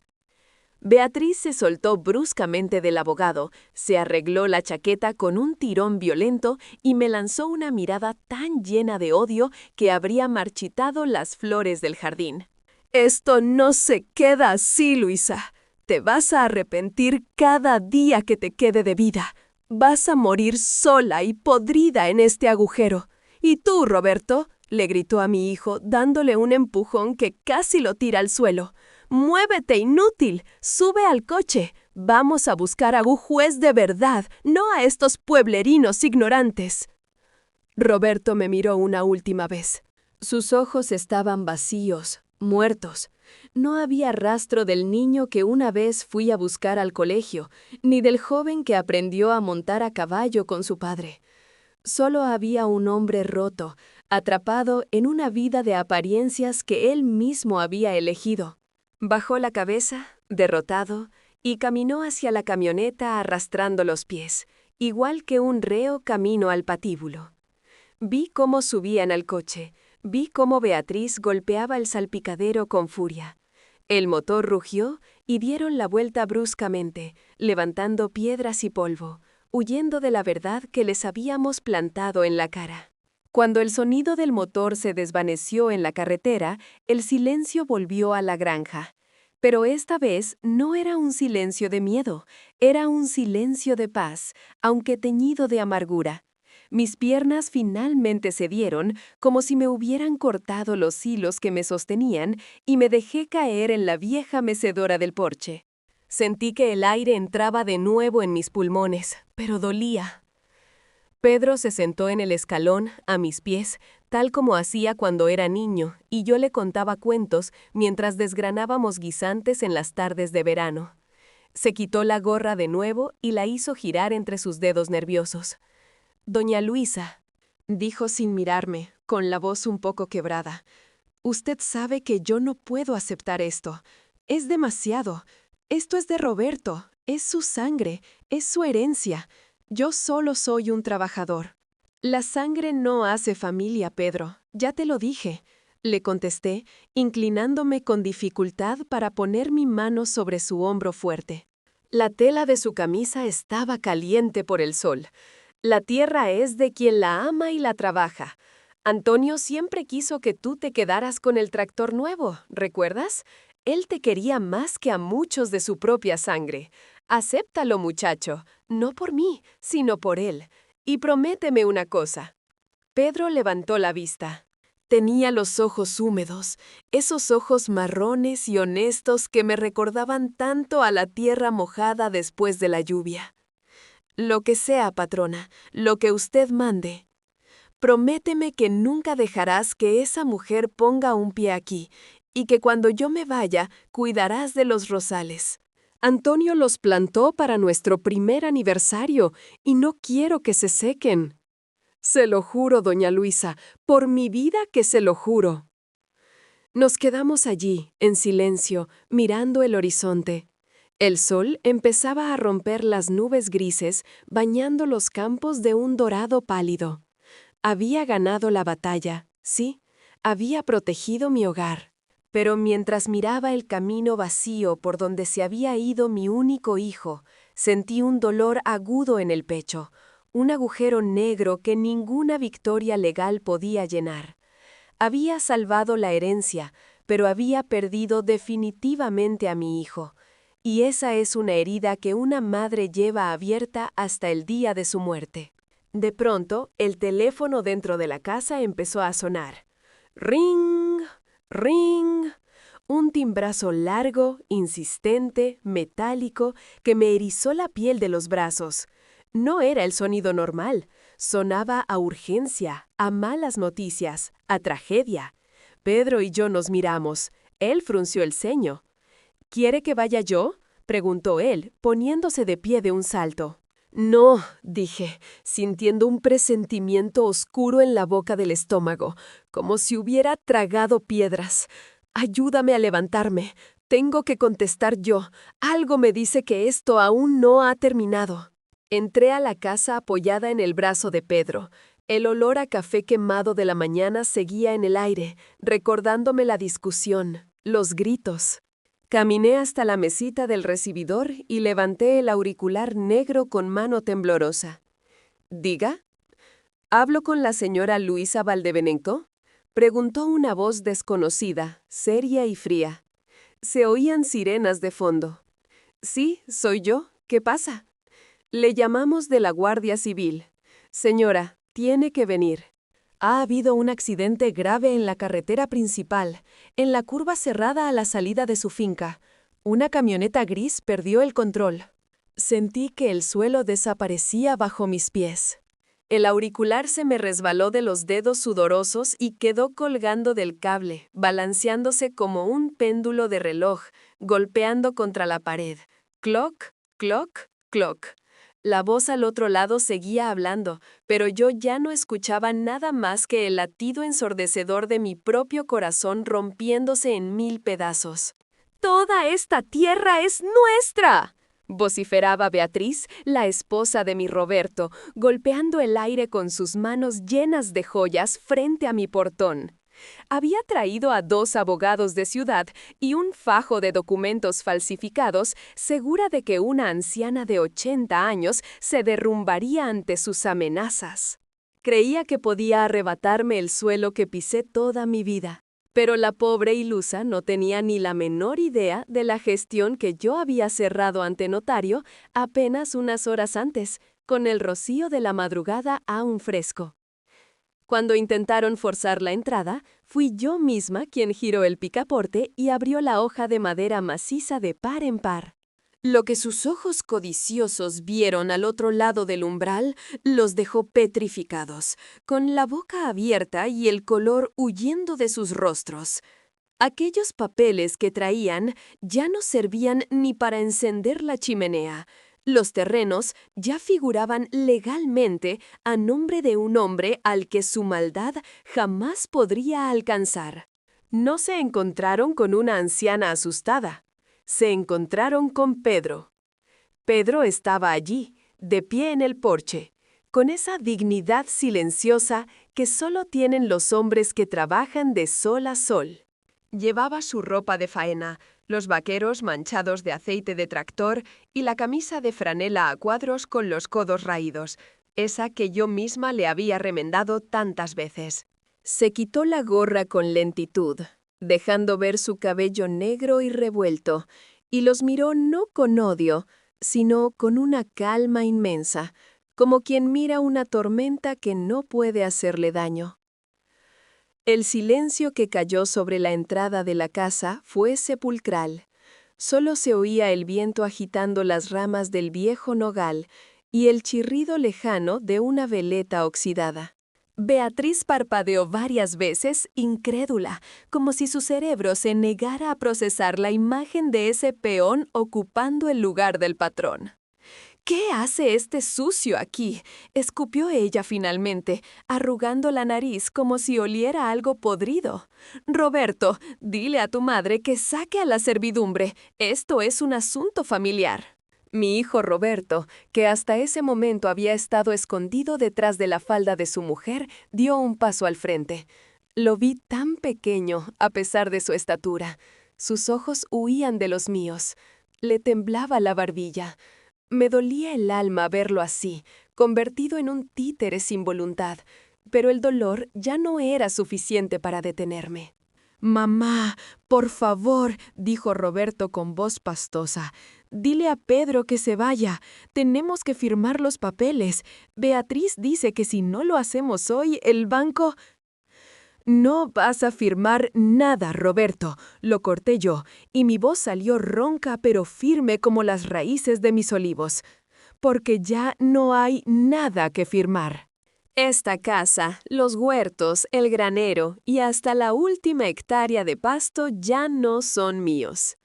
Beatriz se soltó bruscamente del abogado, se arregló la chaqueta con un tirón violento y me lanzó una mirada tan llena de odio que habría marchitado las flores del jardín. «Esto no se queda así, Luisa. Te vas a arrepentir cada día que te quede de vida. Vas a morir sola y podrida en este agujero. ¿Y tú, Roberto?», le gritó a mi hijo, dándole un empujón que casi lo tira al suelo. «¡Muévete, inútil! ¡Sube al coche! Vamos a buscar a un juez de verdad, no a estos pueblerinos ignorantes». Roberto me miró una última vez. Sus ojos estaban vacíos, muertos. No había rastro del niño que una vez fui a buscar al colegio, ni del joven que aprendió a montar a caballo con su padre. Solo había un hombre roto, atrapado en una vida de apariencias que él mismo había elegido. Bajó la cabeza, derrotado, y caminó hacia la camioneta arrastrando los pies, igual que un reo camino al patíbulo. Vi cómo subían al coche, vi cómo Beatriz golpeaba el salpicadero con furia. El motor rugió y dieron la vuelta bruscamente, levantando piedras y polvo, huyendo de la verdad que les habíamos plantado en la cara. Cuando el sonido del motor se desvaneció en la carretera, el silencio volvió a la granja. Pero esta vez no era un silencio de miedo, era un silencio de paz, aunque teñido de amargura. Mis piernas finalmente cedieron, como si me hubieran cortado los hilos que me sostenían, y me dejé caer en la vieja mecedora del porche. Sentí que el aire entraba de nuevo en mis pulmones, pero dolía. Pedro se sentó en el escalón, a mis pies, tal como hacía cuando era niño, y yo le contaba cuentos mientras desgranábamos guisantes en las tardes de verano. Se quitó la gorra de nuevo y la hizo girar entre sus dedos nerviosos. «Doña Luisa», dijo sin mirarme, con la voz un poco quebrada, «usted sabe que yo no puedo aceptar esto. Es demasiado. Esto es de Roberto, es su sangre, es su herencia. Yo solo soy un trabajador». «La sangre no hace familia, Pedro, ya te lo dije», le contesté, inclinándome con dificultad para poner mi mano sobre su hombro fuerte. La tela de su camisa estaba caliente por el sol. «La tierra es de quien la ama y la trabaja. Antonio siempre quiso que tú te quedaras con el tractor nuevo, ¿recuerdas? Él te quería más que a muchos de su propia sangre. Acéptalo, muchacho, no por mí, sino por él. Y prométeme una cosa». Pedro levantó la vista. Tenía los ojos húmedos, esos ojos marrones y honestos que me recordaban tanto a la tierra mojada después de la lluvia. «Lo que sea, patrona, lo que usted mande. Prométeme que nunca dejarás que esa mujer ponga un pie aquí, y que cuando yo me vaya, cuidarás de los rosales. Antonio los plantó para nuestro primer aniversario, y no quiero que se sequen». «Se lo juro, doña Luisa, por mi vida que se lo juro». Nos quedamos allí, en silencio, mirando el horizonte. El sol empezaba a romper las nubes grises, bañando los campos de un dorado pálido. Había ganado la batalla, sí, había protegido mi hogar. Pero mientras miraba el camino vacío por donde se había ido mi único hijo, sentí un dolor agudo en el pecho, un agujero negro que ninguna victoria legal podía llenar. Había salvado la herencia, pero había perdido definitivamente a mi hijo. Y esa es una herida que una madre lleva abierta hasta el día de su muerte. De pronto, el teléfono dentro de la casa empezó a sonar. Ring, ring. Un timbrazo largo, insistente, metálico, que me erizó la piel de los brazos. No era el sonido normal. Sonaba a urgencia, a malas noticias, a tragedia. Pedro y yo nos miramos. Él frunció el ceño. «¿Quiere que vaya yo?», preguntó él, poniéndose de pie de un salto. No, dije, sintiendo un presentimiento oscuro en la boca del estómago, como si hubiera tragado piedras. Ayúdame a levantarme. Tengo que contestar yo. Algo me dice que esto aún no ha terminado. Entré a la casa apoyada en el brazo de Pedro. El olor a café quemado de la mañana seguía en el aire, recordándome la discusión, los gritos. Caminé hasta la mesita del recibidor y levanté el auricular negro con mano temblorosa. ¿Diga? ¿Hablo con la señora Luisa Valdebenecto? Preguntó una voz desconocida, seria y fría. Se oían sirenas de fondo. Sí, soy yo. ¿Qué pasa? Le llamamos de la Guardia Civil. Señora, tiene que venir. Ha habido un accidente grave en la carretera principal, en la curva cerrada a la salida de su finca. Una camioneta gris perdió el control. Sentí que el suelo desaparecía bajo mis pies. El auricular se me resbaló de los dedos sudorosos y quedó colgando del cable, balanceándose como un péndulo de reloj, golpeando contra la pared. Cloc, cloc, cloc. La voz al otro lado seguía hablando, pero yo ya no escuchaba nada más que el latido ensordecedor de mi propio corazón rompiéndose en 1000 pedazos. ¡Toda esta tierra es nuestra!, vociferaba Beatriz, la esposa de mi Roberto, golpeando el aire con sus manos llenas de joyas frente a mi portón. Había traído a 2 abogados de ciudad y un fajo de documentos falsificados, segura de que una anciana de 80 años se derrumbaría ante sus amenazas. Creía que podía arrebatarme el suelo que pisé toda mi vida, pero la pobre ilusa no tenía ni la menor idea de la gestión que yo había cerrado ante notario apenas unas horas antes, con el rocío de la madrugada aún fresco. Cuando intentaron forzar la entrada, fui yo misma quien giró el picaporte y abrió la hoja de madera maciza de par en par. Lo que sus ojos codiciosos vieron al otro lado del umbral los dejó petrificados, con la boca abierta y el color huyendo de sus rostros. Aquellos papeles que traían ya no servían ni para encender la chimenea. Los terrenos ya figuraban legalmente a nombre de un hombre al que su maldad jamás podría alcanzar. No se encontraron con una anciana asustada. Se encontraron con Pedro. Pedro estaba allí, de pie en el porche, con esa dignidad silenciosa que solo tienen los hombres que trabajan de sol a sol. Llevaba su ropa de faena, los vaqueros manchados de aceite de tractor y la camisa de franela a cuadros con los codos raídos, esa que yo misma le había remendado tantas veces. Se quitó la gorra con lentitud, dejando ver su cabello negro y revuelto, y los miró no con odio, sino con una calma inmensa, como quien mira una tormenta que no puede hacerle daño. El silencio que cayó sobre la entrada de la casa fue sepulcral. Solo se oía el viento agitando las ramas del viejo nogal y el chirrido lejano de una veleta oxidada. Beatriz parpadeó varias veces, incrédula, como si su cerebro se negara a procesar la imagen de ese peón ocupando el lugar del patrón. «¿Qué hace este sucio aquí?», escupió ella finalmente, arrugando la nariz como si oliera algo podrido. «Roberto, dile a tu madre que saque a la servidumbre. Esto es un asunto familiar». Mi hijo Roberto, que hasta ese momento había estado escondido detrás de la falda de su mujer, dio un paso al frente. Lo vi tan pequeño, a pesar de su estatura. Sus ojos huían de los míos. Le temblaba la barbilla. Me dolía el alma verlo así, convertido en un títere sin voluntad, pero el dolor ya no era suficiente para detenerme. «Mamá, por favor», dijo Roberto con voz pastosa, «dile a Pedro que se vaya. Tenemos que firmar los papeles. Beatriz dice que si no lo hacemos hoy, el banco...» «No vas a firmar nada, Roberto», lo corté yo, y mi voz salió ronca pero firme como las raíces de mis olivos, «porque ya no hay nada que firmar». Esta casa, los huertos, el granero y hasta la última hectárea de pasto ya no son míos.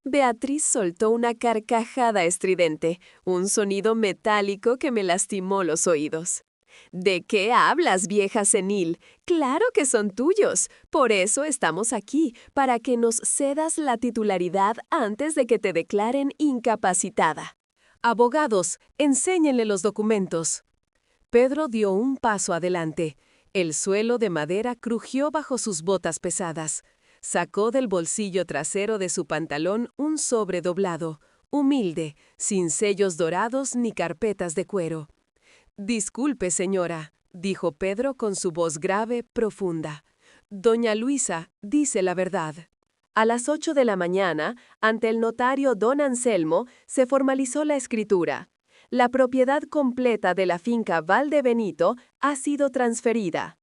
Beatriz soltó una carcajada estridente, un sonido metálico que me lastimó los oídos. ¿De qué hablas, vieja senil? Claro que son tuyos. Por eso estamos aquí, para que nos cedas la titularidad antes de que te declaren incapacitada. Abogados, enséñenle los documentos. Pedro dio un paso adelante. El suelo de madera crujió bajo sus botas pesadas. Sacó del bolsillo trasero de su pantalón un sobre doblado, humilde, sin sellos dorados ni carpetas de cuero. «Disculpe, señora», dijo Pedro con su voz grave, profunda. «Doña Luisa dice la verdad». A las 8 de la mañana, ante el notario don Anselmo, se formalizó la escritura. La propiedad completa de la finca Valdebenito ha sido transferida.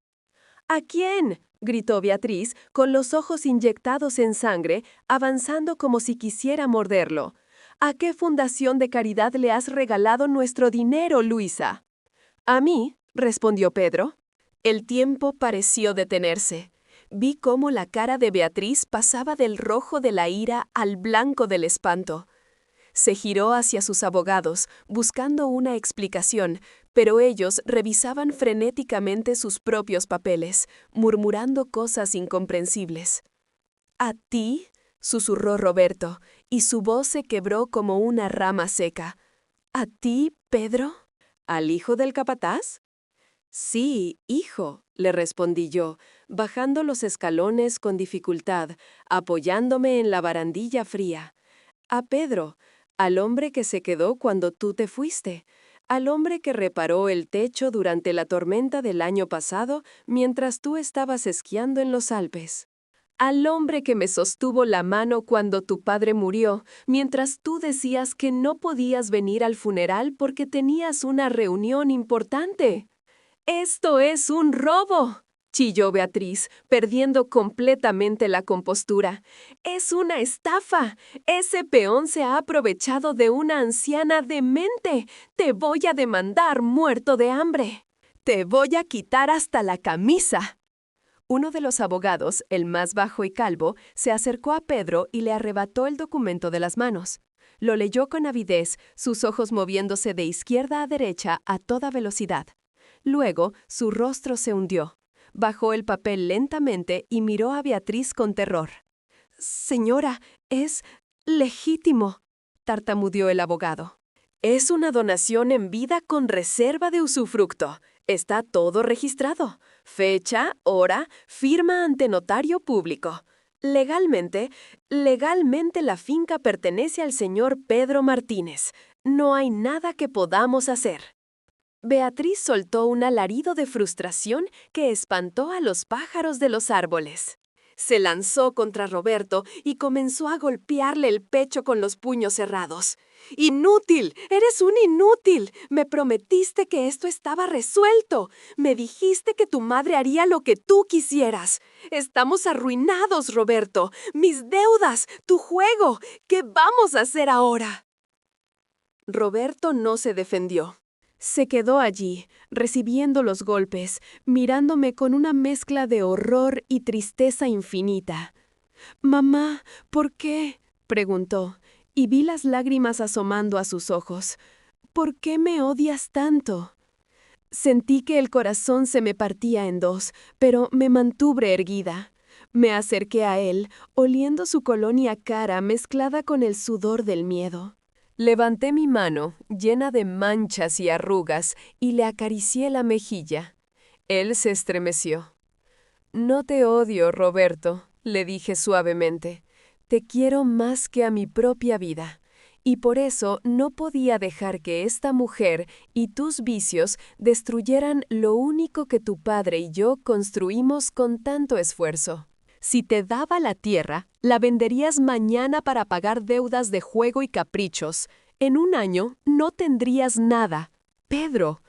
¿A quién?, gritó Beatriz, con los ojos inyectados en sangre, avanzando como si quisiera morderlo. ¿A qué fundación de caridad le has regalado nuestro dinero, Luisa? «A mí», respondió Pedro. El tiempo pareció detenerse. Vi cómo la cara de Beatriz pasaba del rojo de la ira al blanco del espanto. Se giró hacia sus abogados, buscando una explicación, pero ellos revisaban frenéticamente sus propios papeles, murmurando cosas incomprensibles. «¿A ti?», susurró Roberto, y su voz se quebró como una rama seca. «¿A ti, Pedro? ¿Al hijo del capataz?» «Sí, hijo», le respondí yo, bajando los escalones con dificultad, apoyándome en la barandilla fría. «A Pedro, al hombre que se quedó cuando tú te fuiste, al hombre que reparó el techo durante la tormenta del año pasado mientras tú estabas esquiando en los Alpes. Al hombre que me sostuvo la mano cuando tu padre murió, mientras tú decías que no podías venir al funeral porque tenías una reunión importante». «¡Esto es un robo!», chilló Beatriz, perdiendo completamente la compostura. «¡Es una estafa! Ese peón se ha aprovechado de una anciana demente. Te voy a demandar, muerto de hambre. Te voy a quitar hasta la camisa». Uno de los abogados, el más bajo y calvo, se acercó a Pedro y le arrebató el documento de las manos. Lo leyó con avidez, sus ojos moviéndose de izquierda a derecha a toda velocidad. Luego, su rostro se hundió. Bajó el papel lentamente y miró a Beatriz con terror. «Señora, es legítimo», tartamudeó el abogado. «Es una donación en vida con reserva de usufructo. Está todo registrado. Fecha, hora, firma ante notario público. Legalmente la finca pertenece al señor Pedro Martínez. No hay nada que podamos hacer». Beatriz soltó un alarido de frustración que espantó a los pájaros de los árboles. Se lanzó contra Roberto y comenzó a golpearle el pecho con los puños cerrados. «¡Inútil! ¡Eres un inútil! Me prometiste que esto estaba resuelto. Me dijiste que tu madre haría lo que tú quisieras. Estamos arruinados, Roberto. Mis deudas, tu juego. ¿Qué vamos a hacer ahora?». Roberto no se defendió. Se quedó allí, recibiendo los golpes, mirándome con una mezcla de horror y tristeza infinita. «Mamá, ¿por qué?», preguntó, y vi las lágrimas asomando a sus ojos. «¿Por qué me odias tanto?». Sentí que el corazón se me partía en dos, pero me mantuve erguida. Me acerqué a él, oliendo su colonia cara mezclada con el sudor del miedo. Levanté mi mano, llena de manchas y arrugas, y le acaricié la mejilla. Él se estremeció. «No te odio, Roberto», le dije suavemente. «Te quiero más que a mi propia vida, y por eso no podía dejar que esta mujer y tus vicios destruyeran lo único que tu padre y yo construimos con tanto esfuerzo. Si te daba la tierra, la venderías mañana para pagar deudas de juego y caprichos. En un año no tendrías nada. Pedro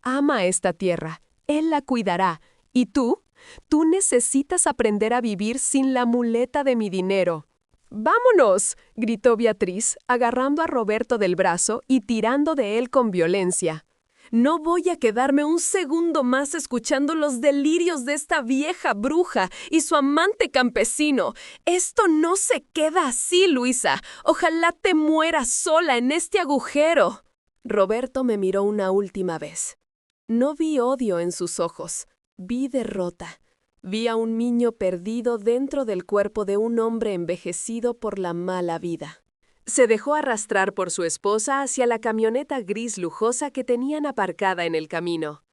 ama esta tierra. Él la cuidará. ¿Y tú? Tú necesitas aprender a vivir sin la muleta de mi dinero». «¡Vámonos!», gritó Beatriz, agarrando a Roberto del brazo y tirando de él con violencia. No voy a quedarme un segundo más escuchando los delirios de esta vieja bruja y su amante campesino. Esto no se queda así, Luisa. Ojalá te mueras sola en este agujero. Roberto me miró una última vez. No vi odio en sus ojos, vi derrota. Vi a un niño perdido dentro del cuerpo de un hombre envejecido por la mala vida. Se dejó arrastrar por su esposa hacia la camioneta gris lujosa que tenían aparcada en el camino.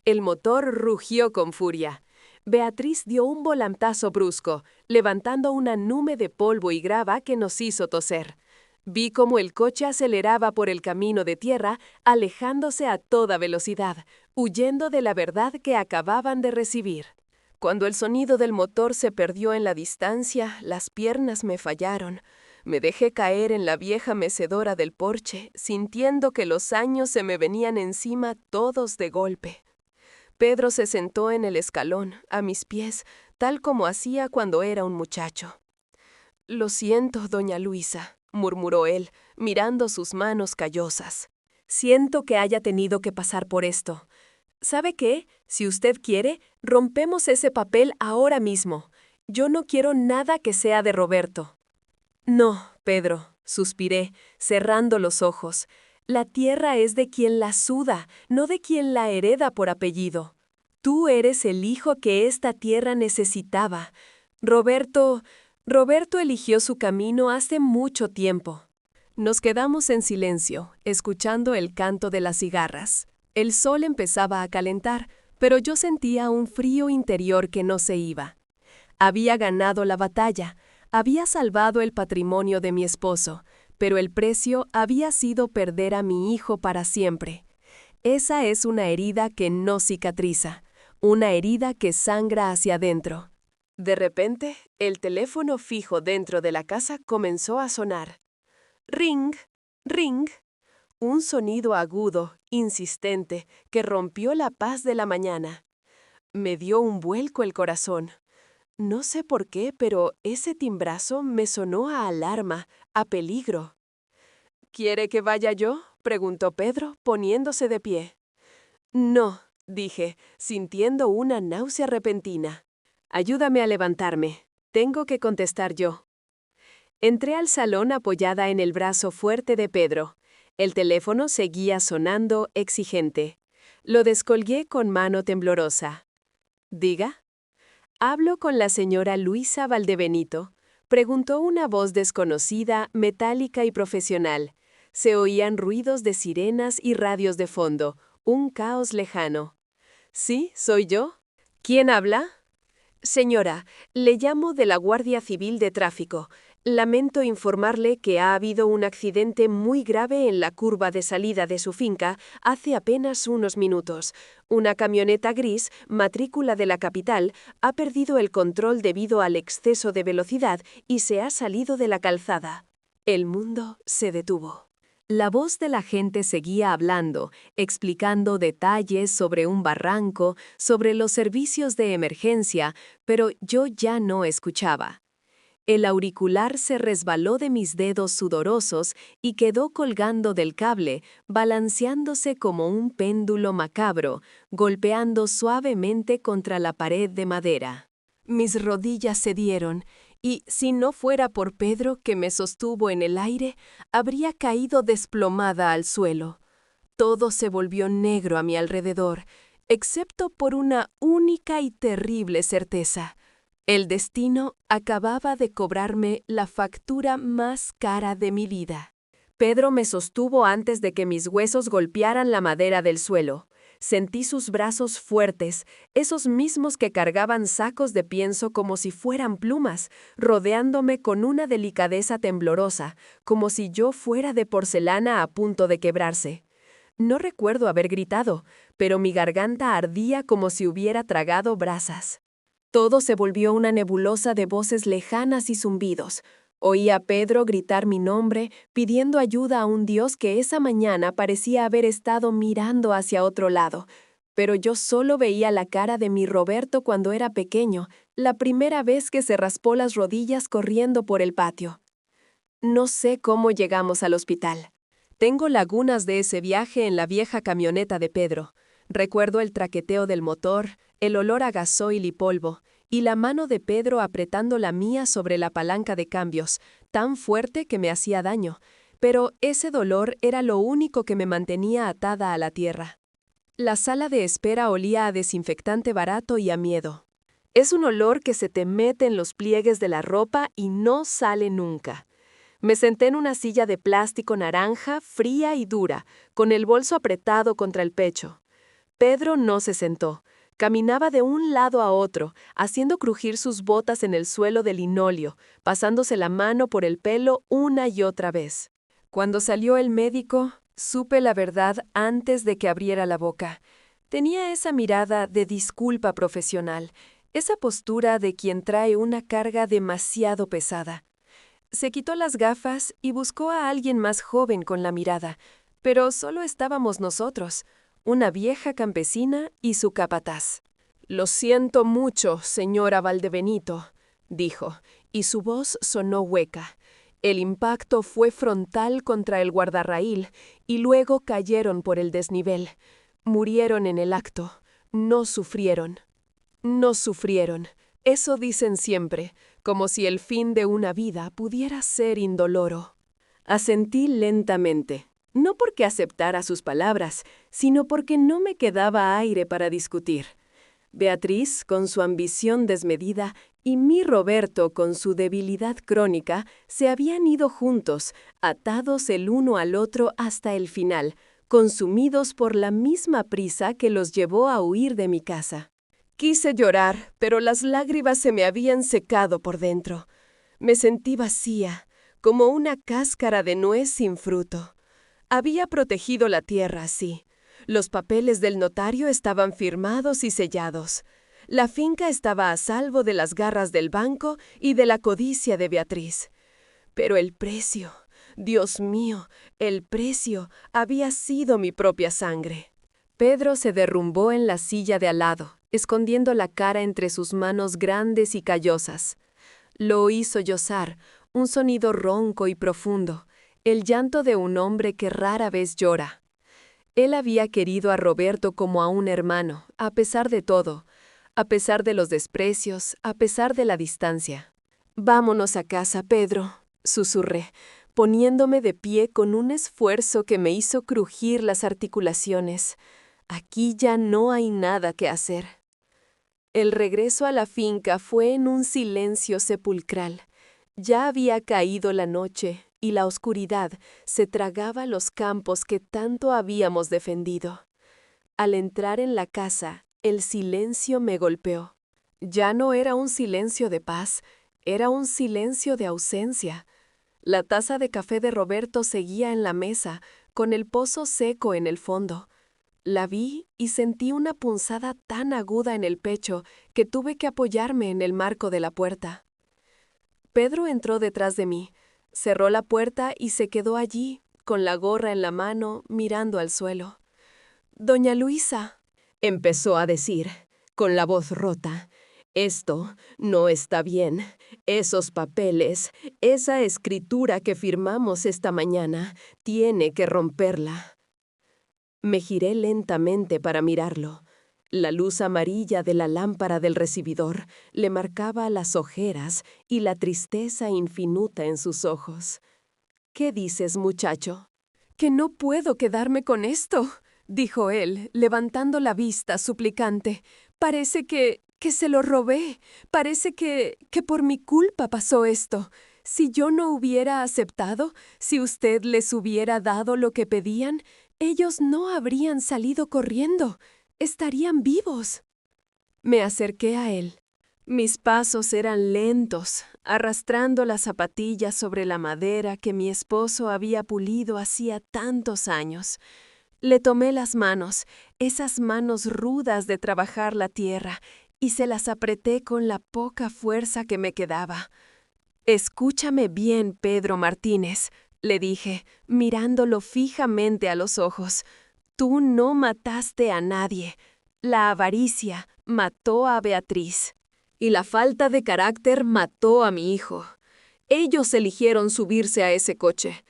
El motor rugió con furia. Beatriz dio un volantazo brusco, levantando una nube de polvo y grava que nos hizo toser. Vi cómo el coche aceleraba por el camino de tierra, alejándose a toda velocidad, huyendo de la verdad que acababan de recibir. Cuando el sonido del motor se perdió en la distancia, las piernas me fallaron. Me dejé caer en la vieja mecedora del porche, sintiendo que los años se me venían encima todos de golpe. Pedro se sentó en el escalón, a mis pies, tal como hacía cuando era un muchacho. «Lo siento, doña Luisa», murmuró él, mirando sus manos callosas. «Siento que haya tenido que pasar por esto. ¿Sabe qué? Si usted quiere, rompemos ese papel ahora mismo. Yo no quiero nada que sea de Roberto». «No, Pedro», suspiré, cerrando los ojos. «La tierra es de quien la suda, no de quien la hereda por apellido. Tú eres el hijo que esta tierra necesitaba. Roberto eligió su camino hace mucho tiempo». Nos quedamos en silencio, escuchando el canto de las cigarras. El sol empezaba a calentar, pero yo sentía un frío interior que no se iba. Había ganado la batalla. Había salvado el patrimonio de mi esposo, pero el precio había sido perder a mi hijo para siempre. Esa es una herida que no cicatriza, una herida que sangra hacia adentro. De repente, el teléfono fijo dentro de la casa comenzó a sonar. Ring, ring. Un sonido agudo, insistente, que rompió la paz de la mañana. Me dio un vuelco el corazón. No sé por qué, pero ese timbrazo me sonó a alarma, a peligro. «¿Quiere que vaya yo?», preguntó Pedro, poniéndose de pie. «No», dije, sintiendo una náusea repentina. «Ayúdame a levantarme. Tengo que contestar yo». Entré al salón apoyada en el brazo fuerte de Pedro. El teléfono seguía sonando exigente. Lo descolgué con mano temblorosa. «¿Diga?» «¿Hablo con la señora Luisa Valdebenito?», preguntó una voz desconocida, metálica y profesional. Se oían ruidos de sirenas y radios de fondo, un caos lejano. «Sí, soy yo». «¿Quién habla?» «Señora, le llamo de la Guardia Civil de Tráfico. Lamento informarle que ha habido un accidente muy grave en la curva de salida de su finca hace apenas unos minutos. Una camioneta gris, matrícula de la capital, ha perdido el control debido al exceso de velocidad y se ha salido de la calzada». El mundo se detuvo. La voz de la gente seguía hablando, explicando detalles sobre un barranco, sobre los servicios de emergencia, pero yo ya no escuchaba. El auricular se resbaló de mis dedos sudorosos y quedó colgando del cable, balanceándose como un péndulo macabro, golpeando suavemente contra la pared de madera. Mis rodillas cedieron y, si no fuera por Pedro que me sostuvo en el aire, habría caído desplomada al suelo. Todo se volvió negro a mi alrededor, excepto por una única y terrible certeza. El destino acababa de cobrarme la factura más cara de mi vida. Pedro me sostuvo antes de que mis huesos golpearan la madera del suelo. Sentí sus brazos fuertes, esos mismos que cargaban sacos de pienso como si fueran plumas, rodeándome con una delicadeza temblorosa, como si yo fuera de porcelana a punto de quebrarse. No recuerdo haber gritado, pero mi garganta ardía como si hubiera tragado brasas. Todo se volvió una nebulosa de voces lejanas y zumbidos. Oí a Pedro gritar mi nombre, pidiendo ayuda a un Dios que esa mañana parecía haber estado mirando hacia otro lado. Pero yo solo veía la cara de mi Roberto cuando era pequeño, la primera vez que se raspó las rodillas corriendo por el patio. No sé cómo llegamos al hospital. Tengo lagunas de ese viaje en la vieja camioneta de Pedro. Recuerdo el traqueteo del motor, el olor a gasoil y polvo, y la mano de Pedro apretando la mía sobre la palanca de cambios, tan fuerte que me hacía daño. Pero ese dolor era lo único que me mantenía atada a la tierra. La sala de espera olía a desinfectante barato y a miedo. Es un olor que se te mete en los pliegues de la ropa y no sale nunca. Me senté en una silla de plástico naranja, fría y dura, con el bolso apretado contra el pecho. Pedro no se sentó. Caminaba de un lado a otro, haciendo crujir sus botas en el suelo de linóleo, pasándose la mano por el pelo una y otra vez. Cuando salió el médico, supe la verdad antes de que abriera la boca. Tenía esa mirada de disculpa profesional, esa postura de quien trae una carga demasiado pesada. Se quitó las gafas y buscó a alguien más joven con la mirada, pero solo estábamos nosotros, una vieja campesina y su capataz. «Lo siento mucho, señora Valdebenito», dijo, y su voz sonó hueca. El impacto fue frontal contra el guardarraíl y luego cayeron por el desnivel. Murieron en el acto. No sufrieron. No sufrieron. Eso dicen siempre, como si el fin de una vida pudiera ser indoloro. Asentí lentamente, no porque aceptara sus palabras, sino porque no me quedaba aire para discutir. Beatriz, con su ambición desmedida, y mi Roberto, con su debilidad crónica, se habían ido juntos, atados el uno al otro hasta el final, consumidos por la misma prisa que los llevó a huir de mi casa. Quise llorar, pero las lágrimas se me habían secado por dentro. Me sentí vacía, como una cáscara de nuez sin fruto. Había protegido la tierra así. Los papeles del notario estaban firmados y sellados. La finca estaba a salvo de las garras del banco y de la codicia de Beatriz. Pero el precio, Dios mío, el precio había sido mi propia sangre. Pedro se derrumbó en la silla de al lado, escondiendo la cara entre sus manos grandes y callosas. Lo oí sollozar, un sonido ronco y profundo, el llanto de un hombre que rara vez llora. Él había querido a Roberto como a un hermano, a pesar de todo, a pesar de los desprecios, a pesar de la distancia. «Vámonos a casa, Pedro», susurré, poniéndome de pie con un esfuerzo que me hizo crujir las articulaciones. Aquí ya no hay nada que hacer. El regreso a la finca fue en un silencio sepulcral. Ya había caído la noche y la oscuridad se tragaba los campos que tanto habíamos defendido. Al entrar en la casa, el silencio me golpeó. Ya no era un silencio de paz, era un silencio de ausencia. La taza de café de Roberto seguía en la mesa, con el pozo seco en el fondo. La vi y sentí una punzada tan aguda en el pecho que tuve que apoyarme en el marco de la puerta. Pedro entró detrás de mí, cerró la puerta y se quedó allí, con la gorra en la mano, mirando al suelo. «Doña Luisa», empezó a decir, con la voz rota, «esto no está bien. Esos papeles, esa escritura que firmamos esta mañana, tiene que romperla». Me giré lentamente para mirarlo. La luz amarilla de la lámpara del recibidor le marcaba las ojeras y la tristeza infinita en sus ojos. «¿Qué dices, muchacho?» «Que no puedo quedarme con esto», dijo él, levantando la vista suplicante. «Parece que se lo robé. Parece que por mi culpa pasó esto. Si yo no hubiera aceptado, si usted les hubiera dado lo que pedían, ellos no habrían salido corriendo. Estarían vivos». Me acerqué a él. Mis pasos eran lentos, arrastrando las zapatillas sobre la madera que mi esposo había pulido hacía tantos años. Le tomé las manos, esas manos rudas de trabajar la tierra, y se las apreté con la poca fuerza que me quedaba. «Escúchame bien, Pedro Martínez», le dije, mirándolo fijamente a los ojos. «Tú no mataste a nadie. La avaricia mató a Beatriz. Y la falta de carácter mató a mi hijo. Ellos eligieron subirse a ese coche.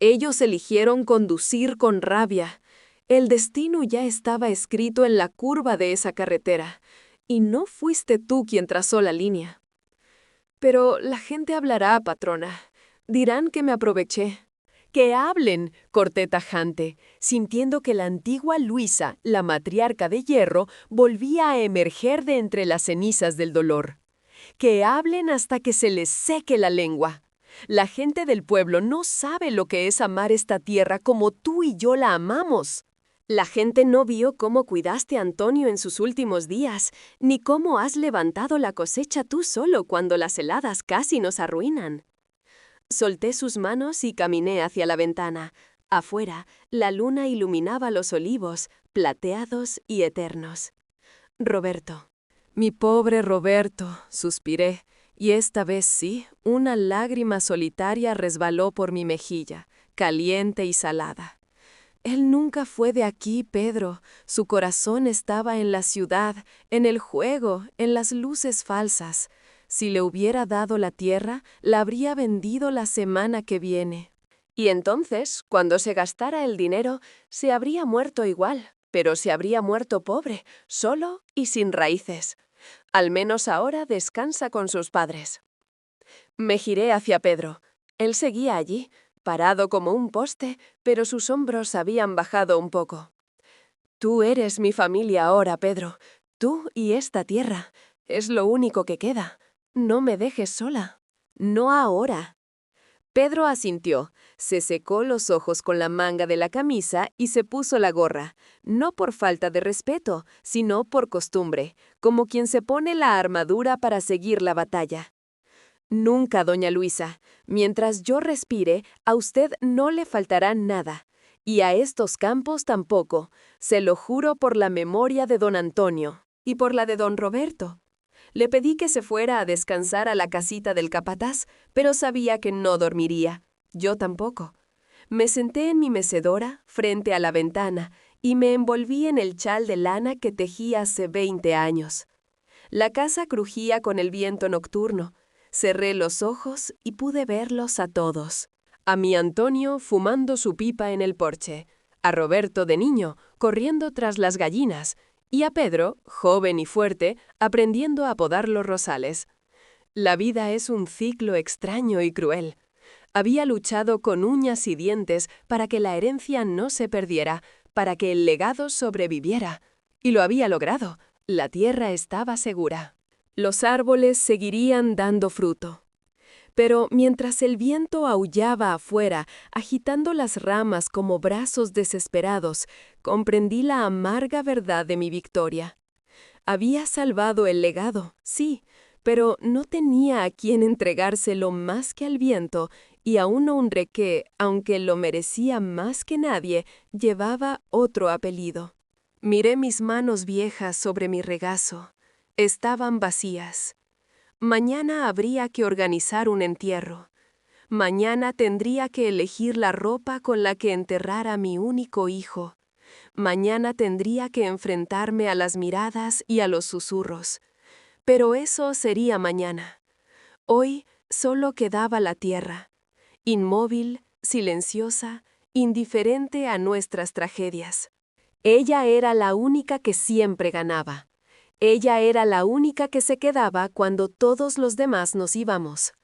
Ellos eligieron conducir con rabia. El destino ya estaba escrito en la curva de esa carretera, y no fuiste tú quien trazó la línea. Pero la gente hablará, patrona. Dirán que me aproveché. Que hablen, corté tajante, sintiendo que la antigua Luisa, la matriarca de hierro, volvía a emerger de entre las cenizas del dolor. Que hablen hasta que se les seque la lengua. La gente del pueblo no sabe lo que es amar esta tierra como tú y yo la amamos. La gente no vio cómo cuidaste a Antonio en sus últimos días, ni cómo has levantado la cosecha tú solo cuando las heladas casi nos arruinan. Solté sus manos y caminé hacia la ventana. Afuera, la luna iluminaba los olivos, plateados y eternos. Roberto. Mi pobre Roberto, suspiré, y esta vez sí, una lágrima solitaria resbaló por mi mejilla, caliente y salada. Él nunca fue de aquí, Pedro. Su corazón estaba en la ciudad, en el juego, en las luces falsas. Si le hubiera dado la tierra, la habría vendido la semana que viene. Y entonces, cuando se gastara el dinero, se habría muerto igual, pero se habría muerto pobre, solo y sin raíces. Al menos ahora descansa con sus padres. Me giré hacia Pedro. Él seguía allí, parado como un poste, pero sus hombros habían bajado un poco. Tú eres mi familia ahora, Pedro. Tú y esta tierra. Es lo único que queda. No me dejes sola. No ahora. Pedro asintió, se secó los ojos con la manga de la camisa y se puso la gorra, no por falta de respeto, sino por costumbre, como quien se pone la armadura para seguir la batalla. Nunca, doña Luisa. Mientras yo respire, a usted no le faltará nada. Y a estos campos tampoco. Se lo juro por la memoria de don Antonio. Y por la de don Roberto. Le pedí que se fuera a descansar a la casita del capataz, pero sabía que no dormiría. Yo tampoco. Me senté en mi mecedora, frente a la ventana, y me envolví en el chal de lana que tejí hace 20 años. La casa crujía con el viento nocturno. Cerré los ojos y pude verlos a todos. A mi Antonio fumando su pipa en el porche, a Roberto de niño corriendo tras las gallinas y a Pedro, joven y fuerte, aprendiendo a podar los rosales. La vida es un ciclo extraño y cruel. Había luchado con uñas y dientes para que la herencia no se perdiera, para que el legado sobreviviera. Y lo había logrado. La tierra estaba segura. Los árboles seguirían dando fruto. Pero mientras el viento aullaba afuera, agitando las ramas como brazos desesperados, comprendí la amarga verdad de mi victoria. Había salvado el legado, sí, pero no tenía a quien entregárselo más que al viento y a un hombre que, aunque lo merecía más que nadie, llevaba otro apellido. Miré mis manos viejas sobre mi regazo. Estaban vacías. Mañana habría que organizar un entierro. Mañana tendría que elegir la ropa con la que enterrar a mi único hijo. Mañana tendría que enfrentarme a las miradas y a los susurros. Pero eso sería mañana. Hoy solo quedaba la tierra, inmóvil, silenciosa, indiferente a nuestras tragedias. Ella era la única que siempre ganaba. Ella era la única que se quedaba cuando todos los demás nos íbamos.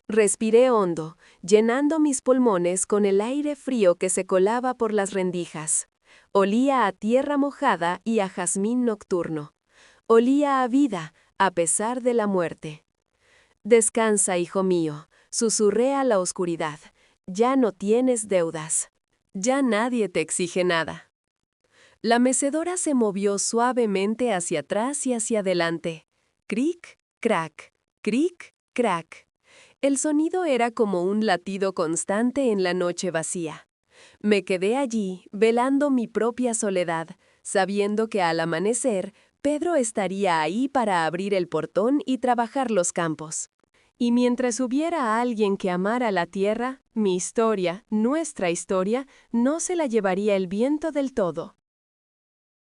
Respiré hondo, llenando mis pulmones con el aire frío que se colaba por las rendijas. Olía a tierra mojada y a jazmín nocturno. Olía a vida, a pesar de la muerte. Descansa, hijo mío, susurré a la oscuridad. Ya no tienes deudas. Ya nadie te exige nada. La mecedora se movió suavemente hacia atrás y hacia adelante. Cric, crac, cric, crac. El sonido era como un latido constante en la noche vacía. Me quedé allí, velando mi propia soledad, sabiendo que al amanecer, Pedro estaría ahí para abrir el portón y trabajar los campos. Y mientras hubiera alguien que amara la tierra, mi historia, nuestra historia, no se la llevaría el viento del todo.